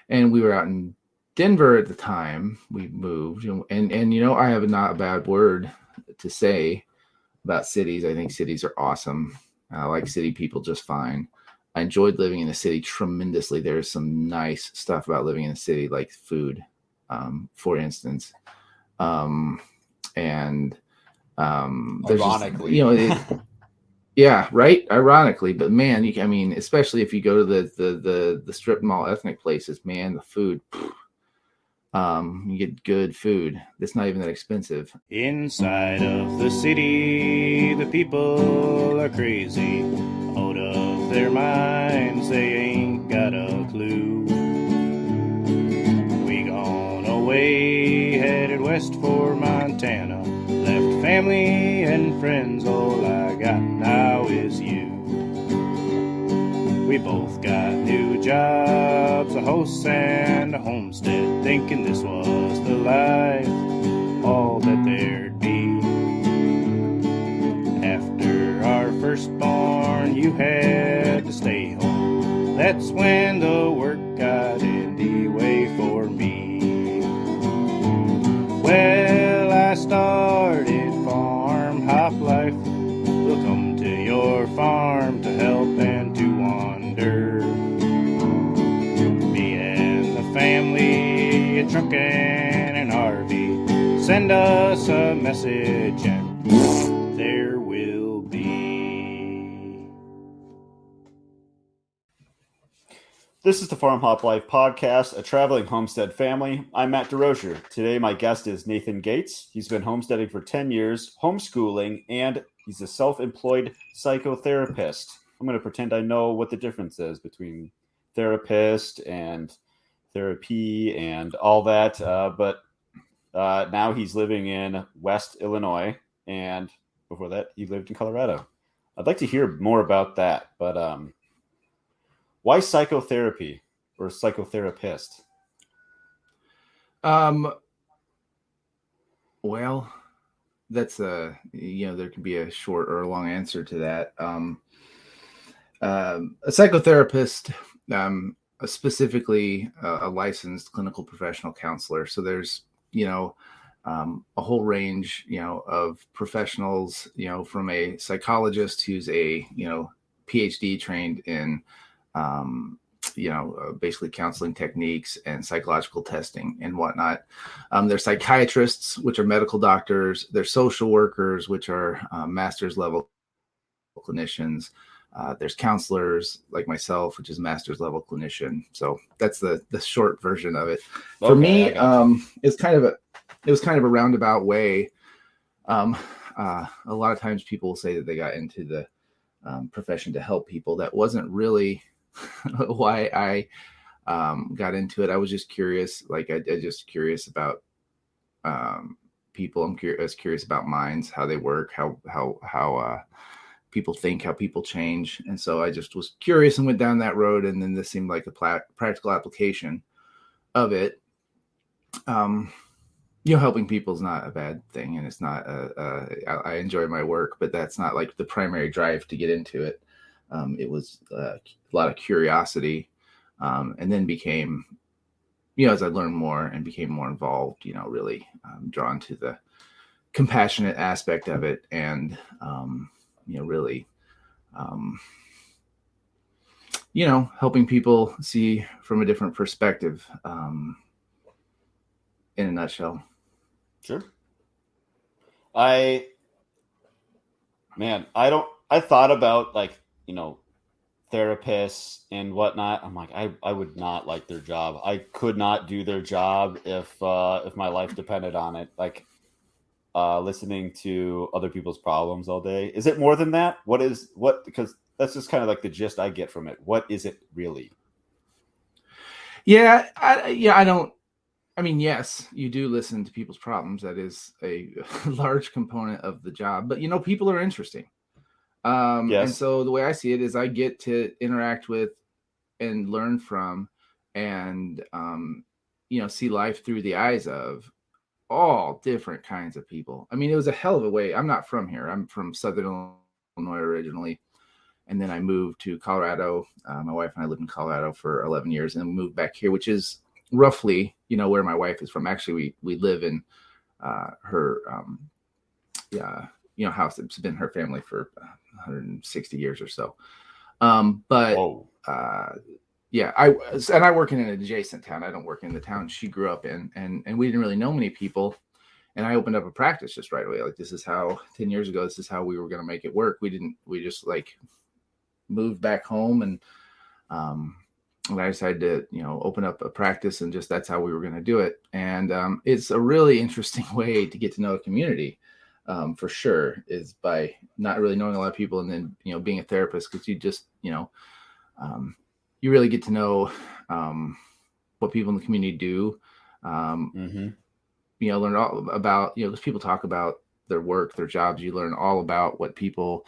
and we were out in Denver at the time we moved, and I have not a bad word to say about cities. I think cities are awesome. I like city people just fine. I enjoyed living in a city tremendously. There's some nice stuff about living in a city, like food, for instance. Um, and there's just, Ironically. yeah, right. Ironically, but man, I mean, especially if you go to the strip mall ethnic places, man, the food, you get good food. It's not even that expensive. Inside of the city, the people are crazy, out of their minds, they ain't got a clue. We gone away, headed west for Montana, left family and friends, all I got now is you. We both got new jobs, a house and a homestead, thinking this was the life, all that there'd be. After our firstborn, you had to stay home. That's when the work got in the way for me. Well, I started farm hop life. We'll come to your farm to help and to wander. Me and the family, a truck and an RV. Send us a message and there will be. This is the Farm Hop Life podcast, a traveling homestead family. I'm Matt DeRocher. Today, my guest is Nathan Gates. He's been homesteading for 10 years, homeschooling, and he's a self-employed psychotherapist. I'm going to pretend I know what the difference is between therapist and therapy and all that. But now he's living in West Illinois, and before that, he lived in Colorado. I'd like to hear more about that, but why psychotherapy or psychotherapist? Well, that's there can be a short or a long answer to that. A psychotherapist, specifically a licensed clinical professional counselor. So there's, a whole range, of professionals, from a psychologist who's a, PhD trained in, basically counseling techniques and psychological testing and whatnot. There's psychiatrists, which are medical doctors. There's social workers, which are master's level clinicians. There's counselors like myself, which is master's level clinician. So that's the short version of it. For me, it was kind of a roundabout way. A lot of times people will say that they got into the profession to help people. That wasn't really why I got into it. I was just curious. Like I just curious about people. I was curious about minds, how they work, how people think, how people change. And so I just was curious and went down that road. And then this seemed like a practical application of it. Helping people is not a bad thing, and it's not. I enjoy my work, but that's not like the primary drive to get into it. It was a lot of curiosity, and then became, as I learned more and became more involved, really drawn to the compassionate aspect of it, and really, helping people see from a different perspective. In a nutshell. Sure. I thought about therapists and whatnot. I'm like, I would not like their job. I could not do their job if my life depended on it. Like listening to other people's problems all day. Is it more than that? Because that's just kind of like the gist I get from it. What is it really? Yeah, I don't. I mean, yes, you do listen to people's problems. That is a large component of the job. But, people are interesting. Yes. And so the way I see it is I get to interact with and learn from and, see life through the eyes of all different kinds of people. I mean, it was a hell of a way. I'm not from here. I'm from Southern Illinois originally. And then I moved to Colorado. My wife and I lived in Colorado for 11 years and moved back here, which is roughly, where my wife is from. Actually, we live in her house. It's been her family for 160 years or so. But Whoa. I work in an adjacent town. I don't work in the town she grew up in, and we didn't really know many people. And I opened up a practice just right away. Like, this is how 10 years ago, this is how we were going to make it work. We just like moved back home, and I decided to, open up a practice, and just, that's how we were going to do it. And it's a really interesting way to get to know a community, for sure, is by not really knowing a lot of people, and then, being a therapist, because you just, you really get to know what people in the community do. Learn all about, because people talk about their work, their jobs. You learn all about what people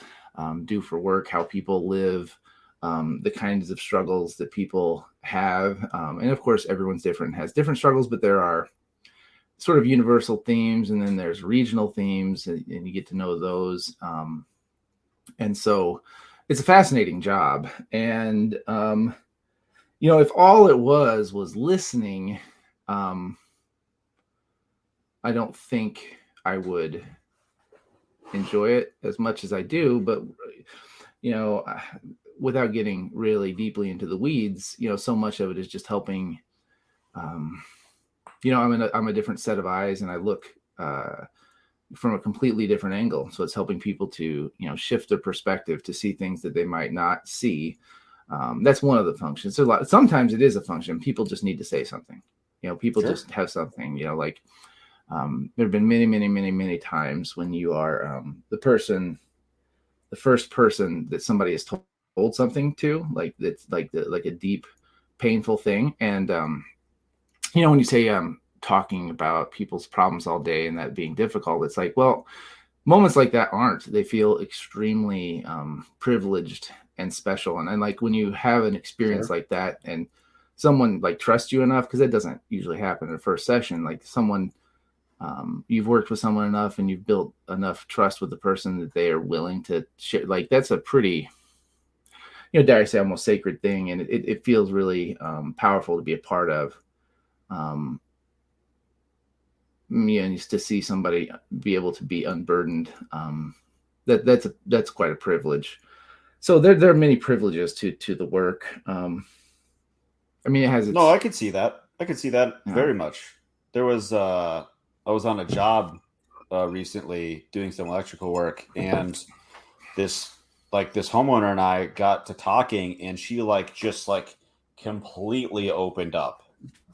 do for work, how people live, the kinds of struggles that people have. And of course, everyone's different, has different struggles, but there are sort of universal themes, and then there's regional themes, and you get to know those. And so it's a fascinating job. And, if all it was listening, I don't think I would enjoy it as much as I do, but, without getting really deeply into the weeds, so much of it is just helping. I'm a different set of eyes, and I look from a completely different angle. So it's helping people to, shift their perspective to see things that they might not see. That's one of the functions. So sometimes it is a function. People just need to say something. People just have something. There have been many, many, many, many times when you are the first person that somebody has told something to, like that's like a deep, painful thing. And when you say talking about people's problems all day and that being difficult, it's like, well, moments like that they feel extremely privileged and special. And like when you have an experience like that, and someone like trusts you enough, because that doesn't usually happen in the first session, like someone, you've worked with someone enough and you've built enough trust with the person that they are willing to share. Like, that's a pretty, dare I say, almost sacred thing. And it feels really powerful to be a part of. And to see somebody be able to be unburdened, that's quite a privilege. So there are many privileges to the work. It has its... No, I could see that. Very much. There was I was on a job recently doing some electrical work, and this homeowner and I got to talking, and she just completely opened up,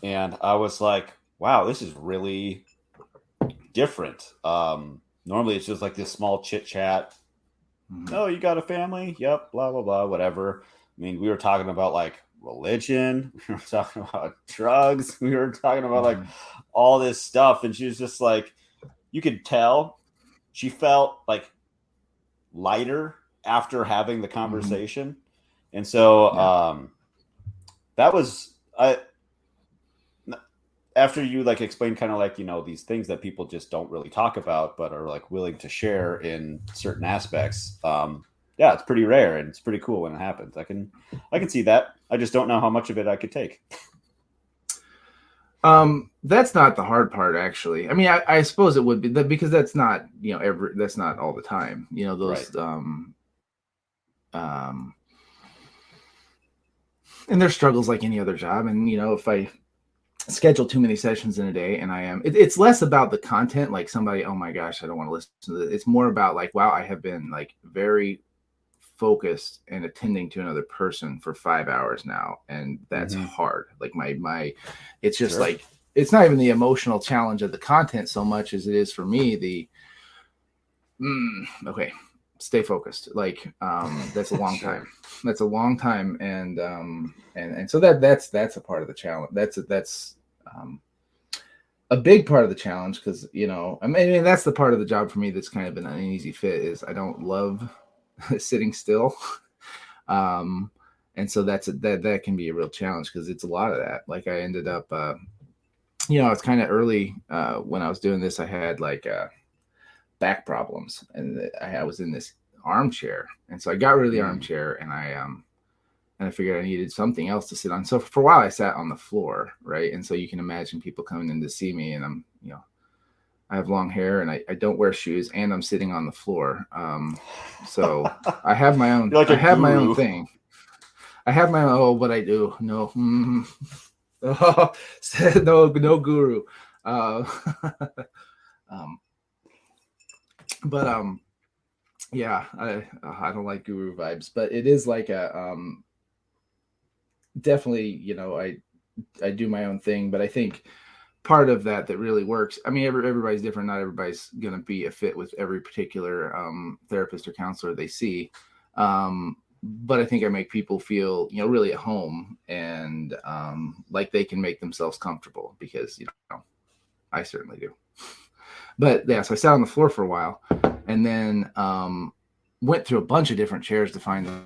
and I was like, wow, this is really different. Normally it's just like this small chit chat. Oh, you got a family? Yep. Blah, blah, blah, whatever. We were talking about religion. We were talking about drugs. We were talking about all this stuff. And she was just you could tell she felt lighter after having the conversation. And so that was, after you explain kind of these things that people just don't really talk about, but are willing to share in certain aspects. It's pretty rare, and it's pretty cool when it happens. I can see that. I just don't know how much of it I could take. That's not the hard part, actually. I suppose it would be because that's not, that's not all the time, those, right. And there's struggles like any other job. And, if I schedule too many sessions in a day, and it's less about the content, like somebody, oh my gosh, I don't want to listen to this. It's more about wow, I have been very focused and attending to another person for 5 hours now. And that's hard. It's just it's not even the emotional challenge of the content so much as it is for me, okay, stay focused. That's a long time. That's a long time. And so that's a part of the challenge. That's a big part of the challenge. Cause that's the part of the job for me that's kind of an uneasy fit, is I don't love sitting still. And so that can be a real challenge, cause it's a lot of that. I ended up, it's kind of early, when I was doing this, I had back problems, and I was in this armchair. And so I got rid of the armchair, and I figured I needed something else to sit on. So for a while I sat on the floor, right? And so you can imagine people coming in to see me, and I'm, I have long hair, and I don't wear shoes, and I'm sitting on the floor. So I have my own, You're like I have my guru. own thing. I have my own, what I do. No, oh, no guru. Yeah, I don't like guru vibes, but it is like a, definitely, I do my own thing, but I think part of that really works. I mean, everybody's different. Not everybody's going to be a fit with every particular therapist or counselor they see. But I think I make people feel, really at home, and like they can make themselves comfortable, because, I certainly do. But yeah, so I sat on the floor for a while, and then went through a bunch of different chairs to find the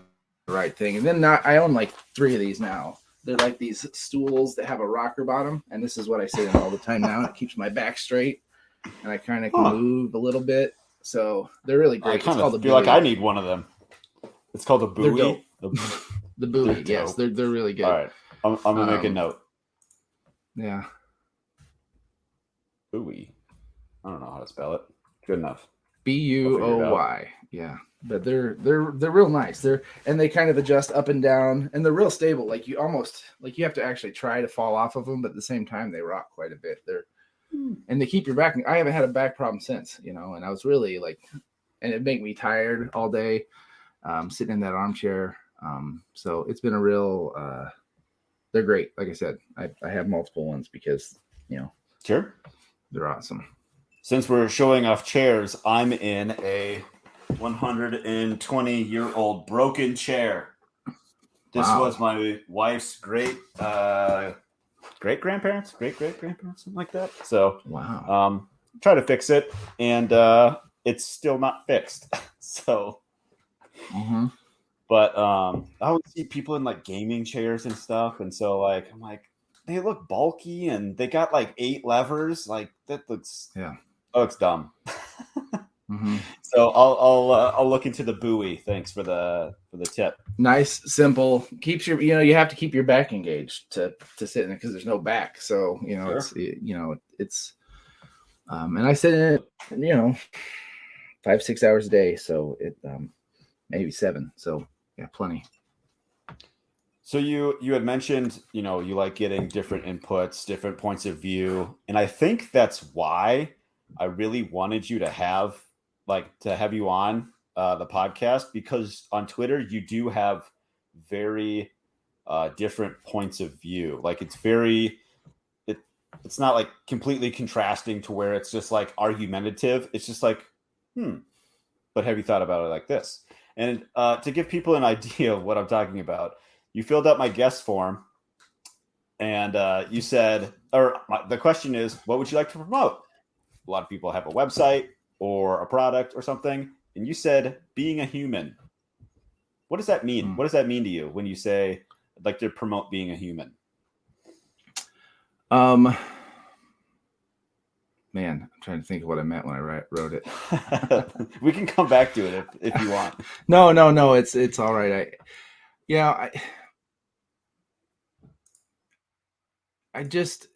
right thing. And then I own like 3 of these now. They're like these stools that have a rocker bottom, and this is what I sit in all the time now. It keeps my back straight, and I kind of can move a little bit. So they're really great. I kind of feel like I need one of them. It's called a buoy. The buoy, yes, they're really good. All right, I'm gonna make a note. Yeah, Buoy. I don't know how to spell it. Good enough. BUOY. Yeah, but they're real nice. And they kind of adjust up and down, and they're real stable. Like you have to actually try to fall off of them, but at the same time they rock quite a bit. And they keep your back. I haven't had a back problem since, and I was really and it made me tired all day, sitting in that armchair. So it's been a real. They're great. Like I said, I have multiple ones because Sure, they're awesome. Since we're showing off chairs, I'm in a 120-year-old broken chair. This was my wife's great-grandparents, something like that. So, wow. Try to fix it, and it's still not fixed. So, but I would see people in like gaming chairs and stuff, and so I'm like, they look bulky, and they got like 8 levers. Like that looks looks dumb. So I'll look into the buoy. Thanks for the tip. Nice, simple. Keeps your you have to keep your back engaged to sit in it, because there's no back. So Sure. it's and I sit in it 5-6 hours a day. So it maybe 7. So yeah, plenty. So you had mentioned you like getting different inputs, different points of view, and I think that's why I really wanted you to have you on the podcast, because on Twitter you do have very different points of view. Like it's it's not like completely contrasting to where it's just like argumentative. It's just like, but have you thought about it like this? And to give people an idea of what I'm talking about, you filled out my guest form, and you said, the question is, what would you like to promote? A lot of people have a website or a product or something, and you said being a human. What does that mean? What does that mean to you when you say I'd like to promote being a human? Man, I'm trying to think of what I meant when I wrote it. We can come back to it if you want. No, it's all right. I just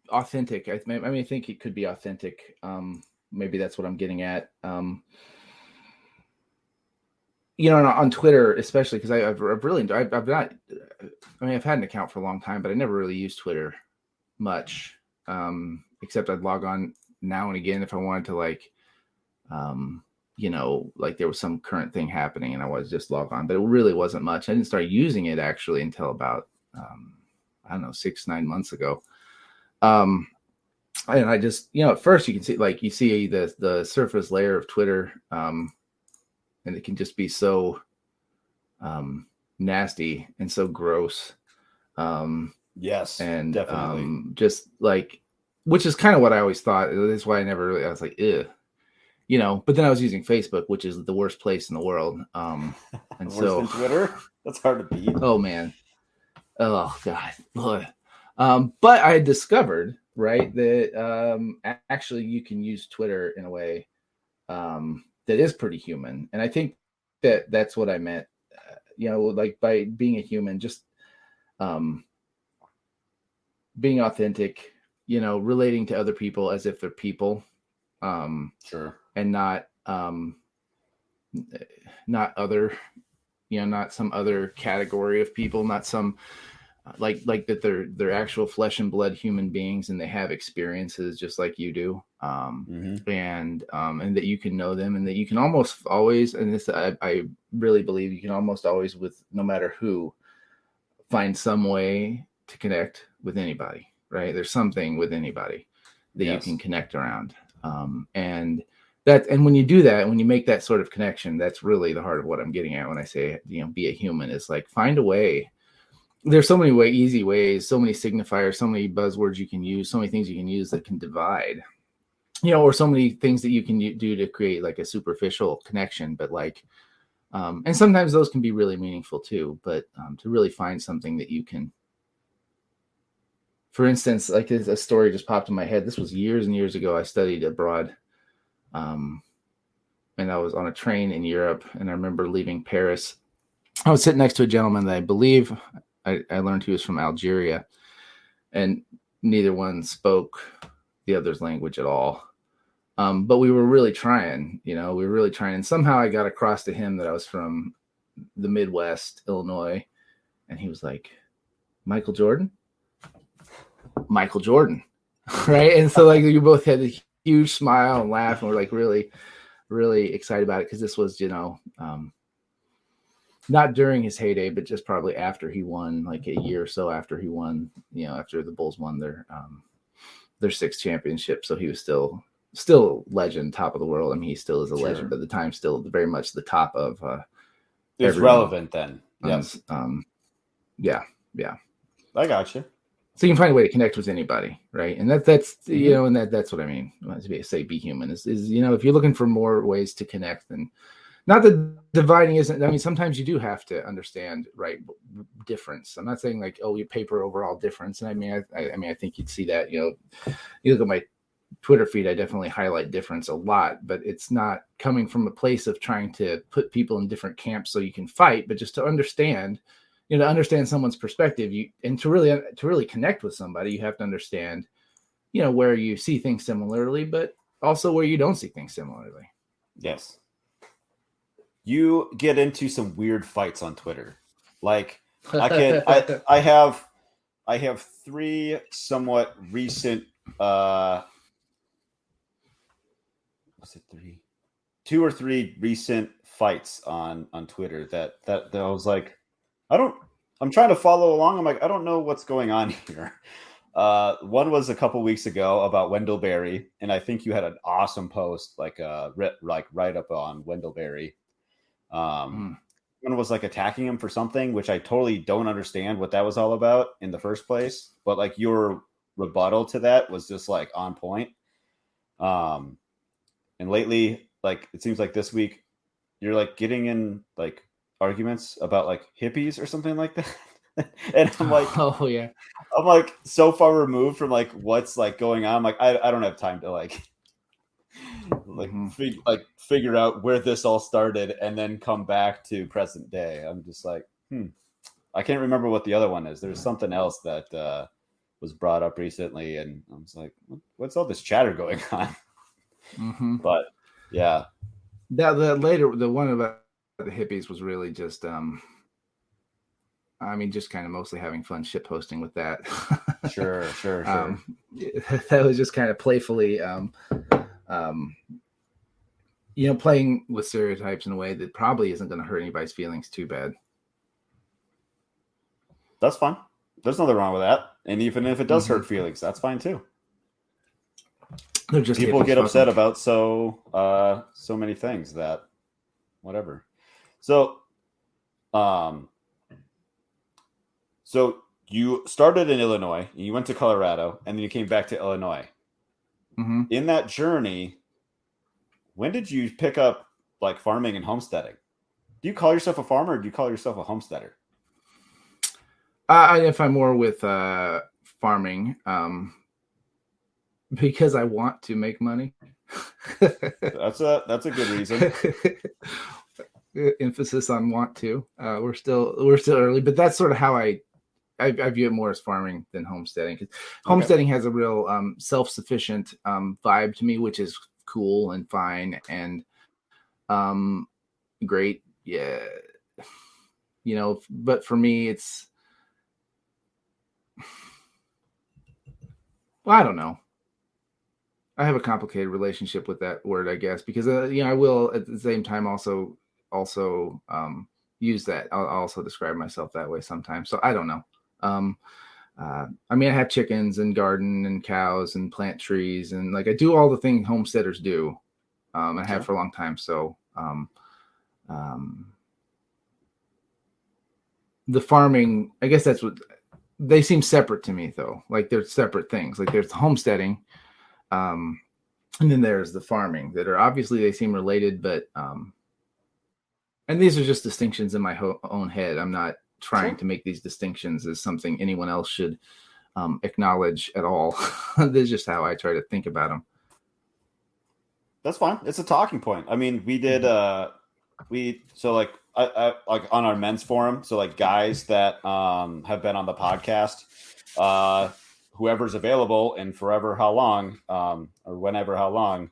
authentic. I think it could be authentic. Maybe that's what I'm getting at. On Twitter, especially, because I've not. I've had an account for a long time, but I never really used Twitter much. Except I'd log on now and again if I wanted to, like there was some current thing happening and I was just log on, but it really wasn't much. I didn't start using it actually until about 6-9 months ago. And I just, at first you can see, you see the surface layer of Twitter, and it can just be so nasty and so gross. Yes, and definitely. Just which is kind of what I always thought. That's why I was like, ew. But then I was using Facebook, which is the worst place in the world. And worse so than Twitter? That's hard to beat. Oh man. Oh God. But I discovered, right, that actually you can use Twitter in a way that is pretty human. And I think that's what I meant, like by being a human, just being authentic, relating to other people as if they're people, Sure. and not other, not some other category of people, not some like that they're actual flesh and blood human beings, and they have experiences just like you do, and that you can know them, and that you can almost always, and this I really believe, you can almost always, with no matter who, find some way to connect with anybody, right? There's something with anybody that you can connect around, and when you do that, when you make that sort of connection, that's really the heart of what I'm getting at when I say, be a human. Is like, find a way. There's so many easy ways, so many signifiers, so many buzzwords you can use, so many things you can use that can divide, or so many things that you can do to create like a superficial connection. But like, and sometimes those can be really meaningful too, but to really find something that you can, for instance, like a story just popped in my head. This was years and years ago. I studied abroad, and I was on a train in Europe, and I remember leaving Paris. I was sitting next to a gentleman that I believe I learned he was from Algeria, and neither one spoke the other's language at all. But we were really trying, and somehow I got across to him that I was from the Midwest, Illinois. And he was like, Michael Jordan. Right. And so like, you both had a huge smile and laugh, and we're like really, really excited about it. Cause this was, not during his heyday, but just probably after he won, like a year or so after he won, after the Bulls won their 6th championship. So he was still legend, top of the world. I mean, he still is a legend, but at the time, still very much the top of, it's relevant then. Yes. Yeah. I got you. So you can find a way to connect with anybody, right? And that's and that's what I mean when I say be human is if you're looking for more ways to connect, then not that dividing isn't. I mean, sometimes you do have to understand, right, difference. I'm not saying like, oh, you paper overall difference. And I mean, I think you'd see that. You look at my Twitter feed, I definitely highlight difference a lot, but it's not coming from a place of trying to put people in different camps so you can fight, but just to understand. To understand someone's perspective, and to really connect with somebody, you have to understand, where you see things similarly, but also where you don't see things similarly. Yes. You get into some weird fights on Twitter. Like I have 3 somewhat recent, was it 3? 2 or 3 recent fights on Twitter that I was like, I'm trying to follow along. I'm like, I don't know what's going on here. One was a couple weeks ago about Wendell Berry, and I think you had an awesome post, like right up on Wendell Berry. One was like attacking him for something, which I totally don't understand what that was all about in the first place. But like your rebuttal to that was just like on point. And lately, like it seems like this week, you're like getting in like arguments about like hippies or something like that. And I'm like, oh yeah, I'm like so far removed from like what's like going on. I'm like, I don't have time to like figure out where this all started and then come back to present day. I'm just like, I can't remember what the other one is. There's something else that was brought up recently, and I was like, what's all this chatter going on? But yeah, the one about the hippies was really just just kind of mostly having fun shit posting with that. Sure. That was just kind of playfully playing with stereotypes in a way that probably isn't going to hurt anybody's feelings too bad. That's fine. There's nothing wrong with that. And even if it does hurt feelings, that's fine too. They're just people get upset about so many things that whatever. So you started in Illinois, and you went to Colorado, and then you came back to Illinois. In that journey, when did you pick up like farming and homesteading? Do you call yourself a farmer, or do you call yourself a homesteader? I identify more with farming because I want to make money. That's a good reason. Emphasis on want to. We're still early, but that's sort of how I view it more as farming than homesteading. Because homesteading has a real self-sufficient vibe to me, which is cool and fine and great. Yeah, but for me, it's, well, I don't know. I have a complicated relationship with that word, I guess, because I will at the same time also use that. I'll also describe myself that way sometimes. So I don't know. I mean, I have chickens and garden and cows and plant trees and like I do all the things homesteaders do. I have for a long time. So the farming, I guess that's what they seem separate to me though. Like they're separate things. Like there's the homesteading. And then there's the farming that are obviously they seem related, but and these are just distinctions in my own head. I'm not trying to make these distinctions as something anyone else should acknowledge at all. This is just how I try to think about them. That's fine. It's a talking point. I mean, we did I like on our men's forum. So like guys that have been on the podcast, whoever's available and forever how long, or whenever how long,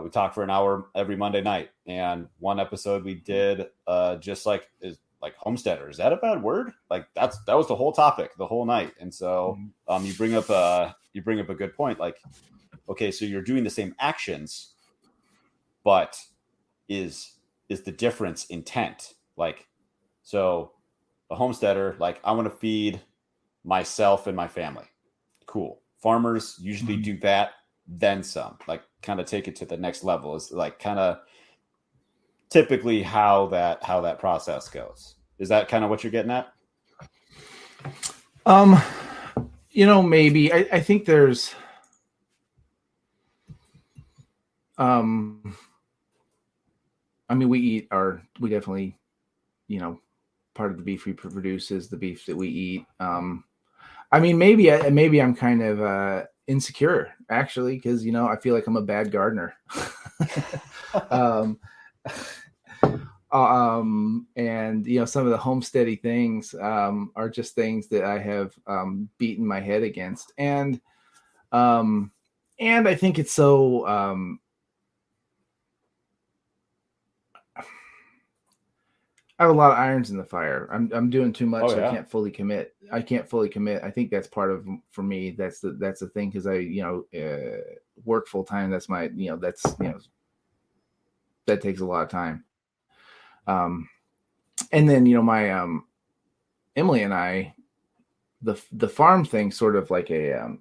we talk for an hour every Monday night. And one episode we did just like homesteader. Is that a bad word? Like that was the whole topic the whole night. And so you bring up a good point. Like, okay, so you're doing the same actions, but is the difference intent? Like, so a homesteader, like I want to feed myself and my family. Cool. Farmers usually do that, then some, like kind of take it to the next level is like kind of typically how that process goes. Is that kind of what you're getting at? Maybe I think there's I mean, we definitely, part of the beef we produce is the beef that we eat. I mean, maybe I'm kind of insecure actually, because I feel like I'm a bad gardener. And some of the homesteady things are just things that I have beaten my head against, and I think it's so I have a lot of irons in the fire. I'm doing too much. I can't fully commit. I think that's part of, for me, that's the thing. Cause I, work full time. That's my, that takes a lot of time. And then, my, Emily and I, the farm thing sort of like a,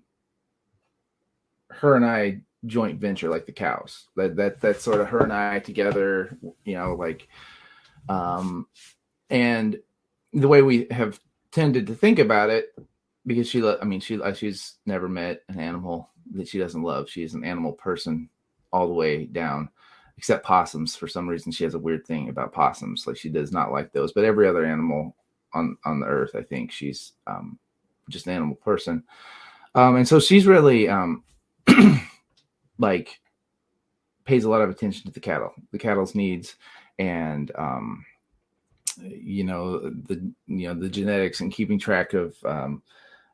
her and I joint venture, like the cows, that's sort of her and I together, and the way we have tended to think about it, because she's never met an animal that she doesn't love. She's an animal person all the way down, except possums. For some reason, she has a weird thing about possums. Like she does not like those, but every other animal on the earth, I think she's just an animal person. And so she's really like pays a lot of attention to the cattle's needs, and the genetics and keeping track of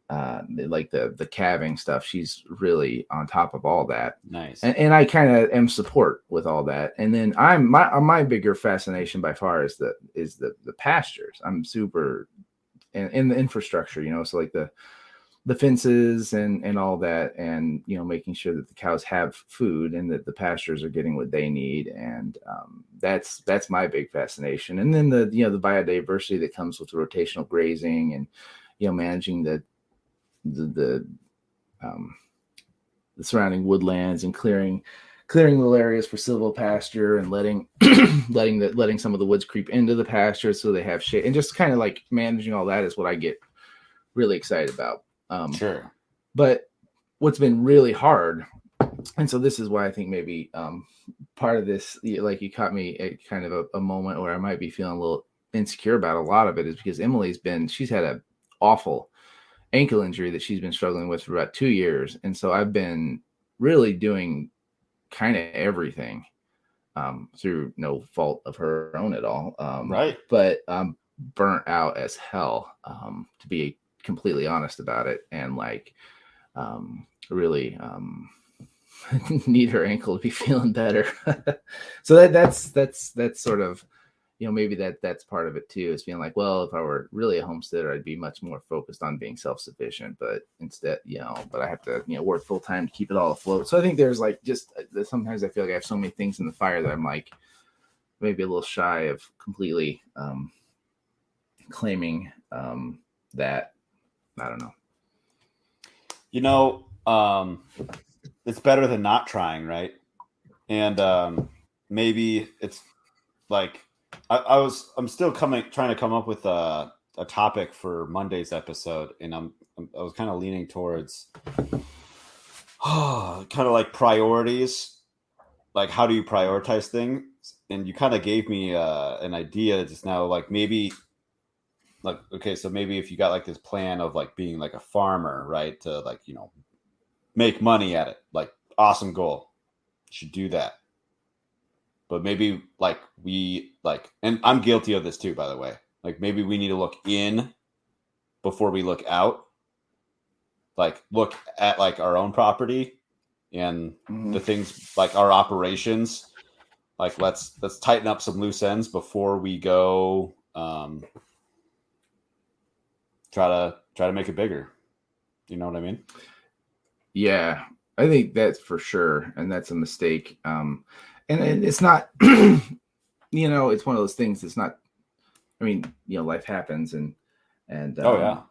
like the calving stuff. She's really on top of all that. Nice. And I kind of am support with all that. And then my bigger fascination by far is the pastures. I'm super in the infrastructure, so like the fences and all that, and making sure that the cows have food and that the pastures are getting what they need, and that's my big fascination. And then the biodiversity that comes with the rotational grazing, and managing the surrounding woodlands, and clearing little areas for silvopasture, and letting some of the woods creep into the pasture so they have shade, and just kind of like managing all that is what I get really excited about. Sure. But what's been really hard, and so this is why I think maybe part of this, like you caught me at kind of a moment where I might be feeling a little insecure about a lot of it, is because she's had an awful ankle injury that she's been struggling with for about 2 years. And so I've been really doing kind of everything, through no fault of her own at all. Right. But burnt out as hell, to be completely honest about it, and like really need her ankle to be feeling better. So that's sort of, maybe that's part of it too, is feeling like, well, if I were really a homesteader, I'd be much more focused on being self-sufficient, but instead, but I have to, work full time to keep it all afloat. So I think there's like, just sometimes I feel like I have so many things in the fire that I'm like maybe a little shy of completely claiming that. I don't know. It's better than not trying, right? And maybe it's like I'm still trying to come up with a topic for Monday's episode, and I was kind of leaning towards kind of like priorities, like how do you prioritize things? And you kind of gave me an idea just now, like maybe like, okay, so maybe if you got like this plan of like being like a farmer, right, to like, make money at it, like awesome goal, you should do that. But maybe like and I'm guilty of this too, by the way, like maybe we need to look in before we look out, like look at like our own property and the things like our operations, like let's tighten up some loose ends before we go try to make it bigger. You know what I mean? Yeah, I think that's for sure, and that's a mistake. And it's not, it's one of those things. It's not. I mean, life happens, and oh yeah.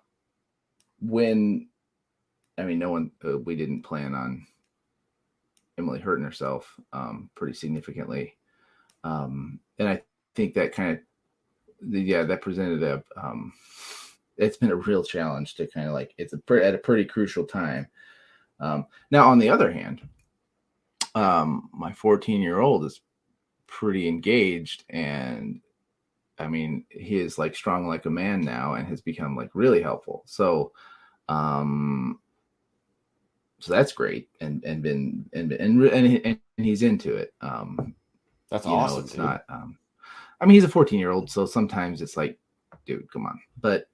When, no one, we didn't plan on Emily hurting herself pretty significantly, and I think that kind of, that presented a. It's been a real challenge to kind of like, it's at a pretty crucial time. Now, on the other hand, my 14-year-old is pretty engaged, and he is like strong like a man now, and has become like really helpful. So that's great, and he's into it. That's awesome. It's dude. not. He's a 14-year-old, so sometimes it's like, dude, come on. But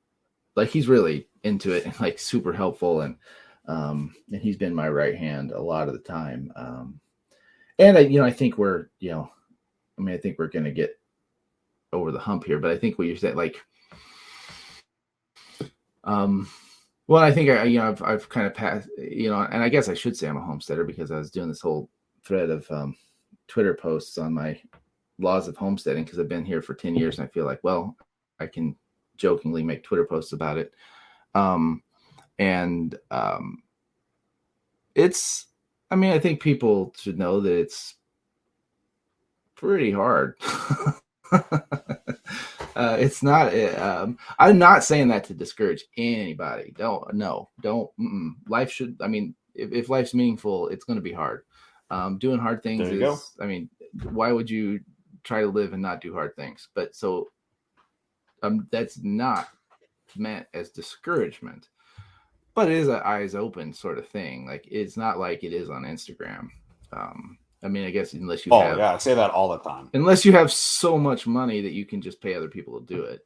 like, he's really into it and like super helpful, and he's been my right hand a lot of the time. And I think we're, I think we're going to get over the hump here, but I think what you're saying, like, well, I think I've kind of passed, and I guess I should say I'm a homesteader, because I was doing this whole thread of Twitter posts on my laws of homesteading, because I've been here for 10 years, and I feel like, well, I can jokingly make Twitter posts about it. It's, I think people should know that it's pretty hard. It's not, I'm not saying that to discourage anybody. Don't. Life should, if life's meaningful, it's going to be hard. Doing hard things is, why would you try to live and not do hard things? But so, that's not meant as discouragement, but it is an eyes open sort of thing. Like, it's not like it is on Instagram. I guess unless you have, I say that all the time. Unless you have so much money that you can just pay other people to do it.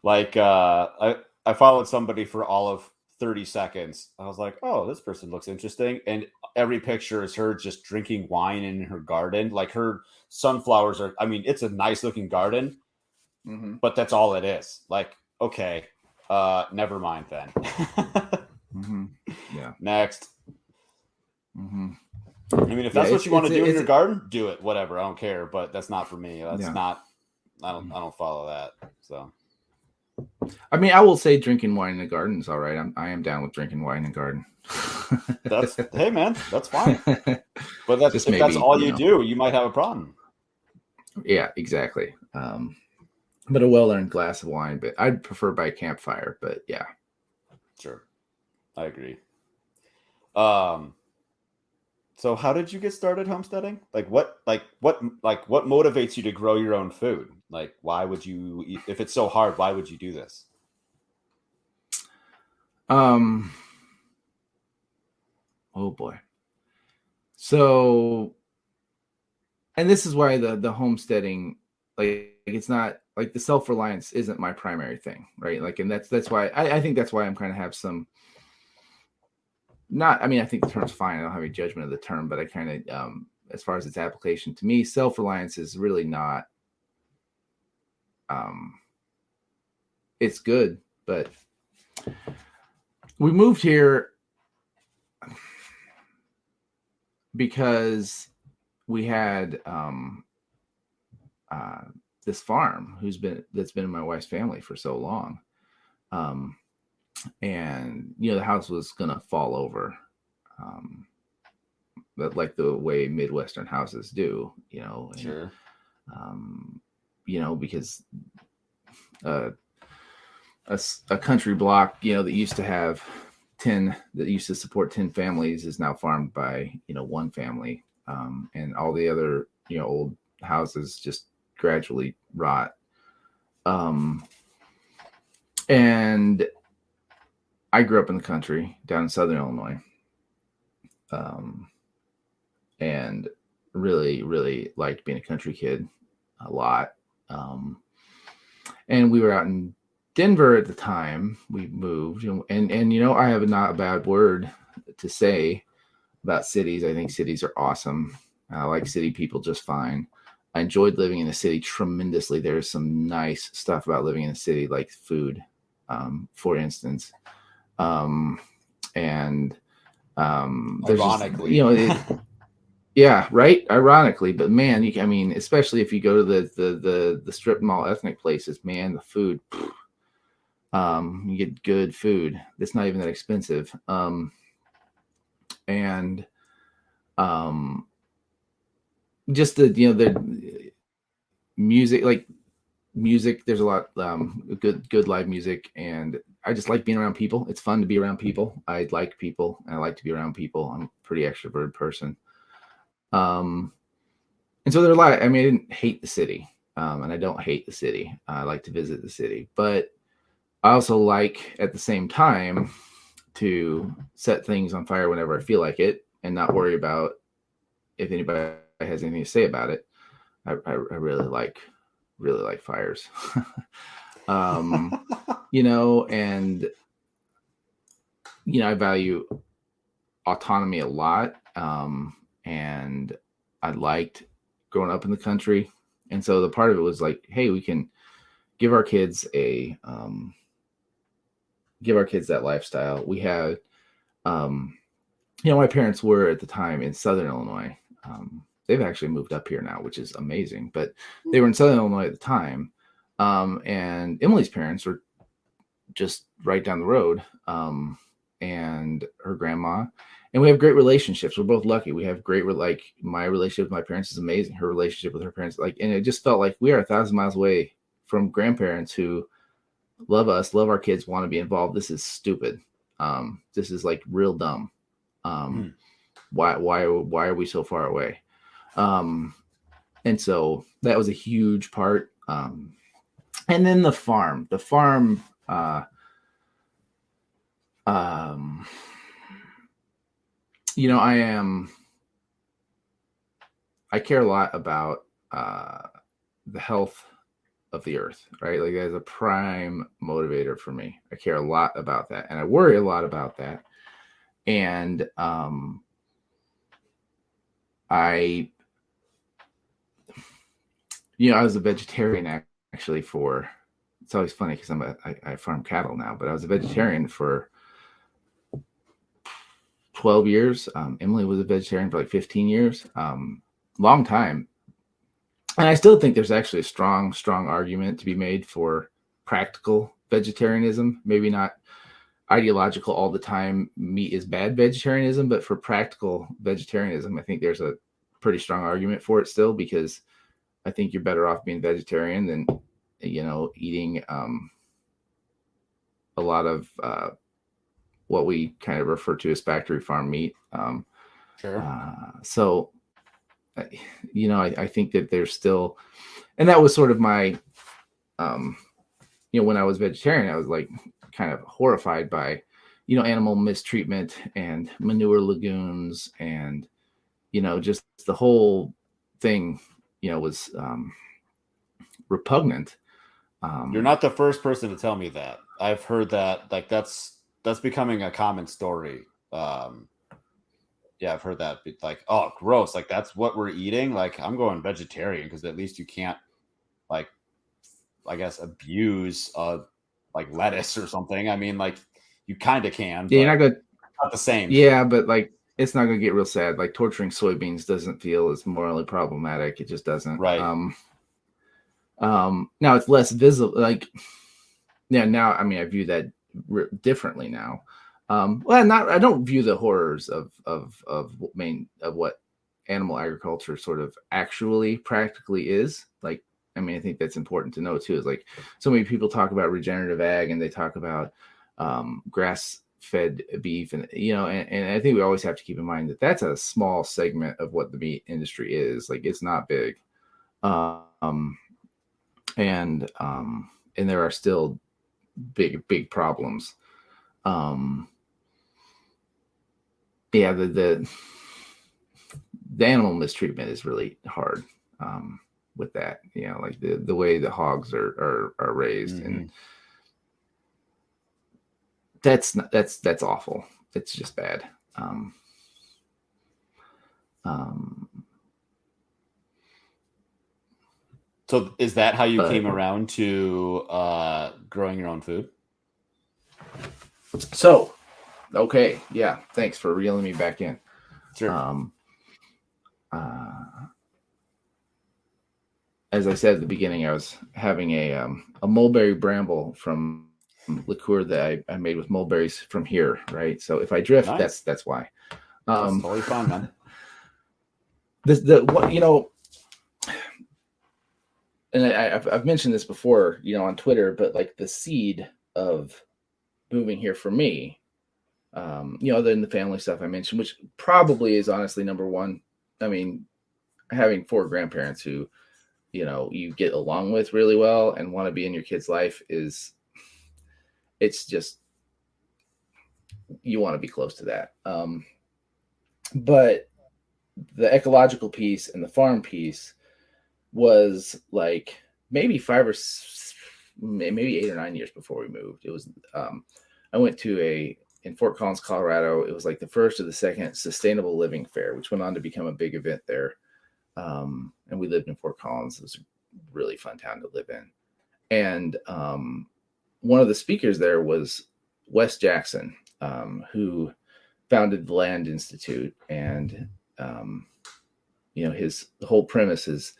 Like, I followed somebody for all of 30 seconds. I was like, oh, this person looks interesting. And every picture is her just drinking wine in her garden. Like, her sunflowers are, it's a nice looking garden, but that's all it is. Like, okay, never mind then. Yeah. Next. If that's what you want to do in your garden, do it. Whatever, I don't care. But that's not for me. That's not. I don't follow that. So. I will say drinking wine in the garden is all right. I am down with drinking wine in the garden. Hey man, that's fine. But that's all you do, you might have a problem. Yeah, exactly. But a well-earned glass of wine. But I'd prefer by campfire. But yeah, sure, I agree. So how did you get started homesteading? What motivates you to grow your own food? Like, why would you, if it's so hard, why would you do this? Oh boy. So, and this is why the homesteading, like, it's not like the self-reliance isn't my primary thing, right? Like, and that's why I think that's why I'm kind of have some, not, I mean, I think the term's fine. I don't have any judgment of the term, but I kind of, as far as its application to me, self-reliance is really not, it's good, but we moved here because we had this farm that's been in my wife's family for so long, and the house was gonna fall over, but like the way Midwestern houses do, and, Sure. because a country block, that used to have 10, that used to support 10 families is now farmed by, one family. And all the other, old houses just gradually rot. And I grew up in the country down in Southern Illinois. And really, really liked being a country kid a lot. And we were out in Denver at the time we moved, and I have not a bad word to say about cities. I think cities are awesome. I like city people just fine. I enjoyed living in a city tremendously. There's some nice stuff about living in a city, like food, for instance. And there's ironically, just, yeah, right. Ironically, but man, I mean, especially if you go to the strip mall ethnic places, man, the food. You get good food that's not even that expensive. And just the music, there's a lot good live music, and I just like being around people. It's fun to be around people. I like people, and I like to be around people. I'm a pretty extroverted person. And so there are a lot. I mean, I didn't hate the city, and I don't hate the city. I like to visit the city, but I also like at the same time to set things on fire whenever I feel like it and not worry about if anybody has anything to say about it. I really like fires. And I value autonomy a lot. And I liked growing up in the country. And so the part of it was like, hey, we can give our kids that lifestyle. We had, my parents were at the time in Southern Illinois. They've actually moved up here now, which is amazing, but they were in Southern Illinois at the time. And Emily's parents were just right down the road. And her grandma, and we have great relationships. We're both lucky. We have great, my relationship with my parents is amazing. Her relationship with her parents, and it just felt like we are 1,000 miles away from grandparents who love us, love our kids, want to be involved. This is stupid. This is like real dumb. Why are we so far away? And so that was a huge part. And then the farm, I care a lot about, the health of the earth, right? Like that's a prime motivator for me. I care a lot about that, and I worry a lot about that. And I was a vegetarian actually for. It's always funny because I farm cattle now, but I was a vegetarian for 12 years. Emily was a vegetarian for like 15 years. Long time. And I still think there's actually a strong argument to be made for practical vegetarianism. Maybe not ideological all the time, meat is bad vegetarianism, but for practical vegetarianism, I think there's a pretty strong argument for it still, because I think you're better off being vegetarian than, eating a lot of what we kind of refer to as factory farm meat. Sure. So I think that there's still, and that was sort of my, when I was vegetarian, I was like kind of horrified by, animal mistreatment and manure lagoons and, just the whole thing, was repugnant. You're not the first person to tell me that. I've heard that, like, that's becoming a common story. Yeah, I've heard that. Like, oh, gross. Like, that's what we're eating. Like, I'm going vegetarian because at least you can't, like, I guess, abuse like lettuce or something. I mean, like, you kind of can, but you're not gonna, not the same. yeah, but like it's not gonna get real sad. Like torturing soybeans doesn't feel as morally problematic. It just doesn't. Right. Now it's less visible. Like, yeah, now I mean I view that differently now. I don't view the horrors of what animal agriculture sort of actually practically is. Like, I mean, I think that's important to know too. Is like so many people talk about regenerative ag and they talk about grass-fed beef, and and I think we always have to keep in mind that that's a small segment of what the meat industry is. Like, it's not big, and there are still big problems. Yeah, the animal mistreatment is really hard with that. Like the way the hogs are raised, and that's awful. It's just bad. So is that how you came around to growing your own food? So, okay, yeah, thanks for reeling me back in. Sure. As I said at the beginning, I was having a mulberry bramble from liqueur that I made with mulberries from here, right? So if I drift, nice. that's why. That's totally fine, man. And I've mentioned this before, on Twitter, but like the seed of moving here for me, other than the family stuff I mentioned, which probably is honestly number one. I mean, having 4 grandparents who, you get along with really well and want to be in your kid's life it's just, you want to be close to that. But the ecological piece and the farm piece was like maybe 8 or 9 years before we moved. It was, I went to in Fort Collins, Colorado. It was like the first or the second Sustainable Living Fair, which went on to become a big event there. And we lived in Fort Collins. It was a really fun town to live in. And one of the speakers there was Wes Jackson, who founded the Land Institute. And, his whole premise is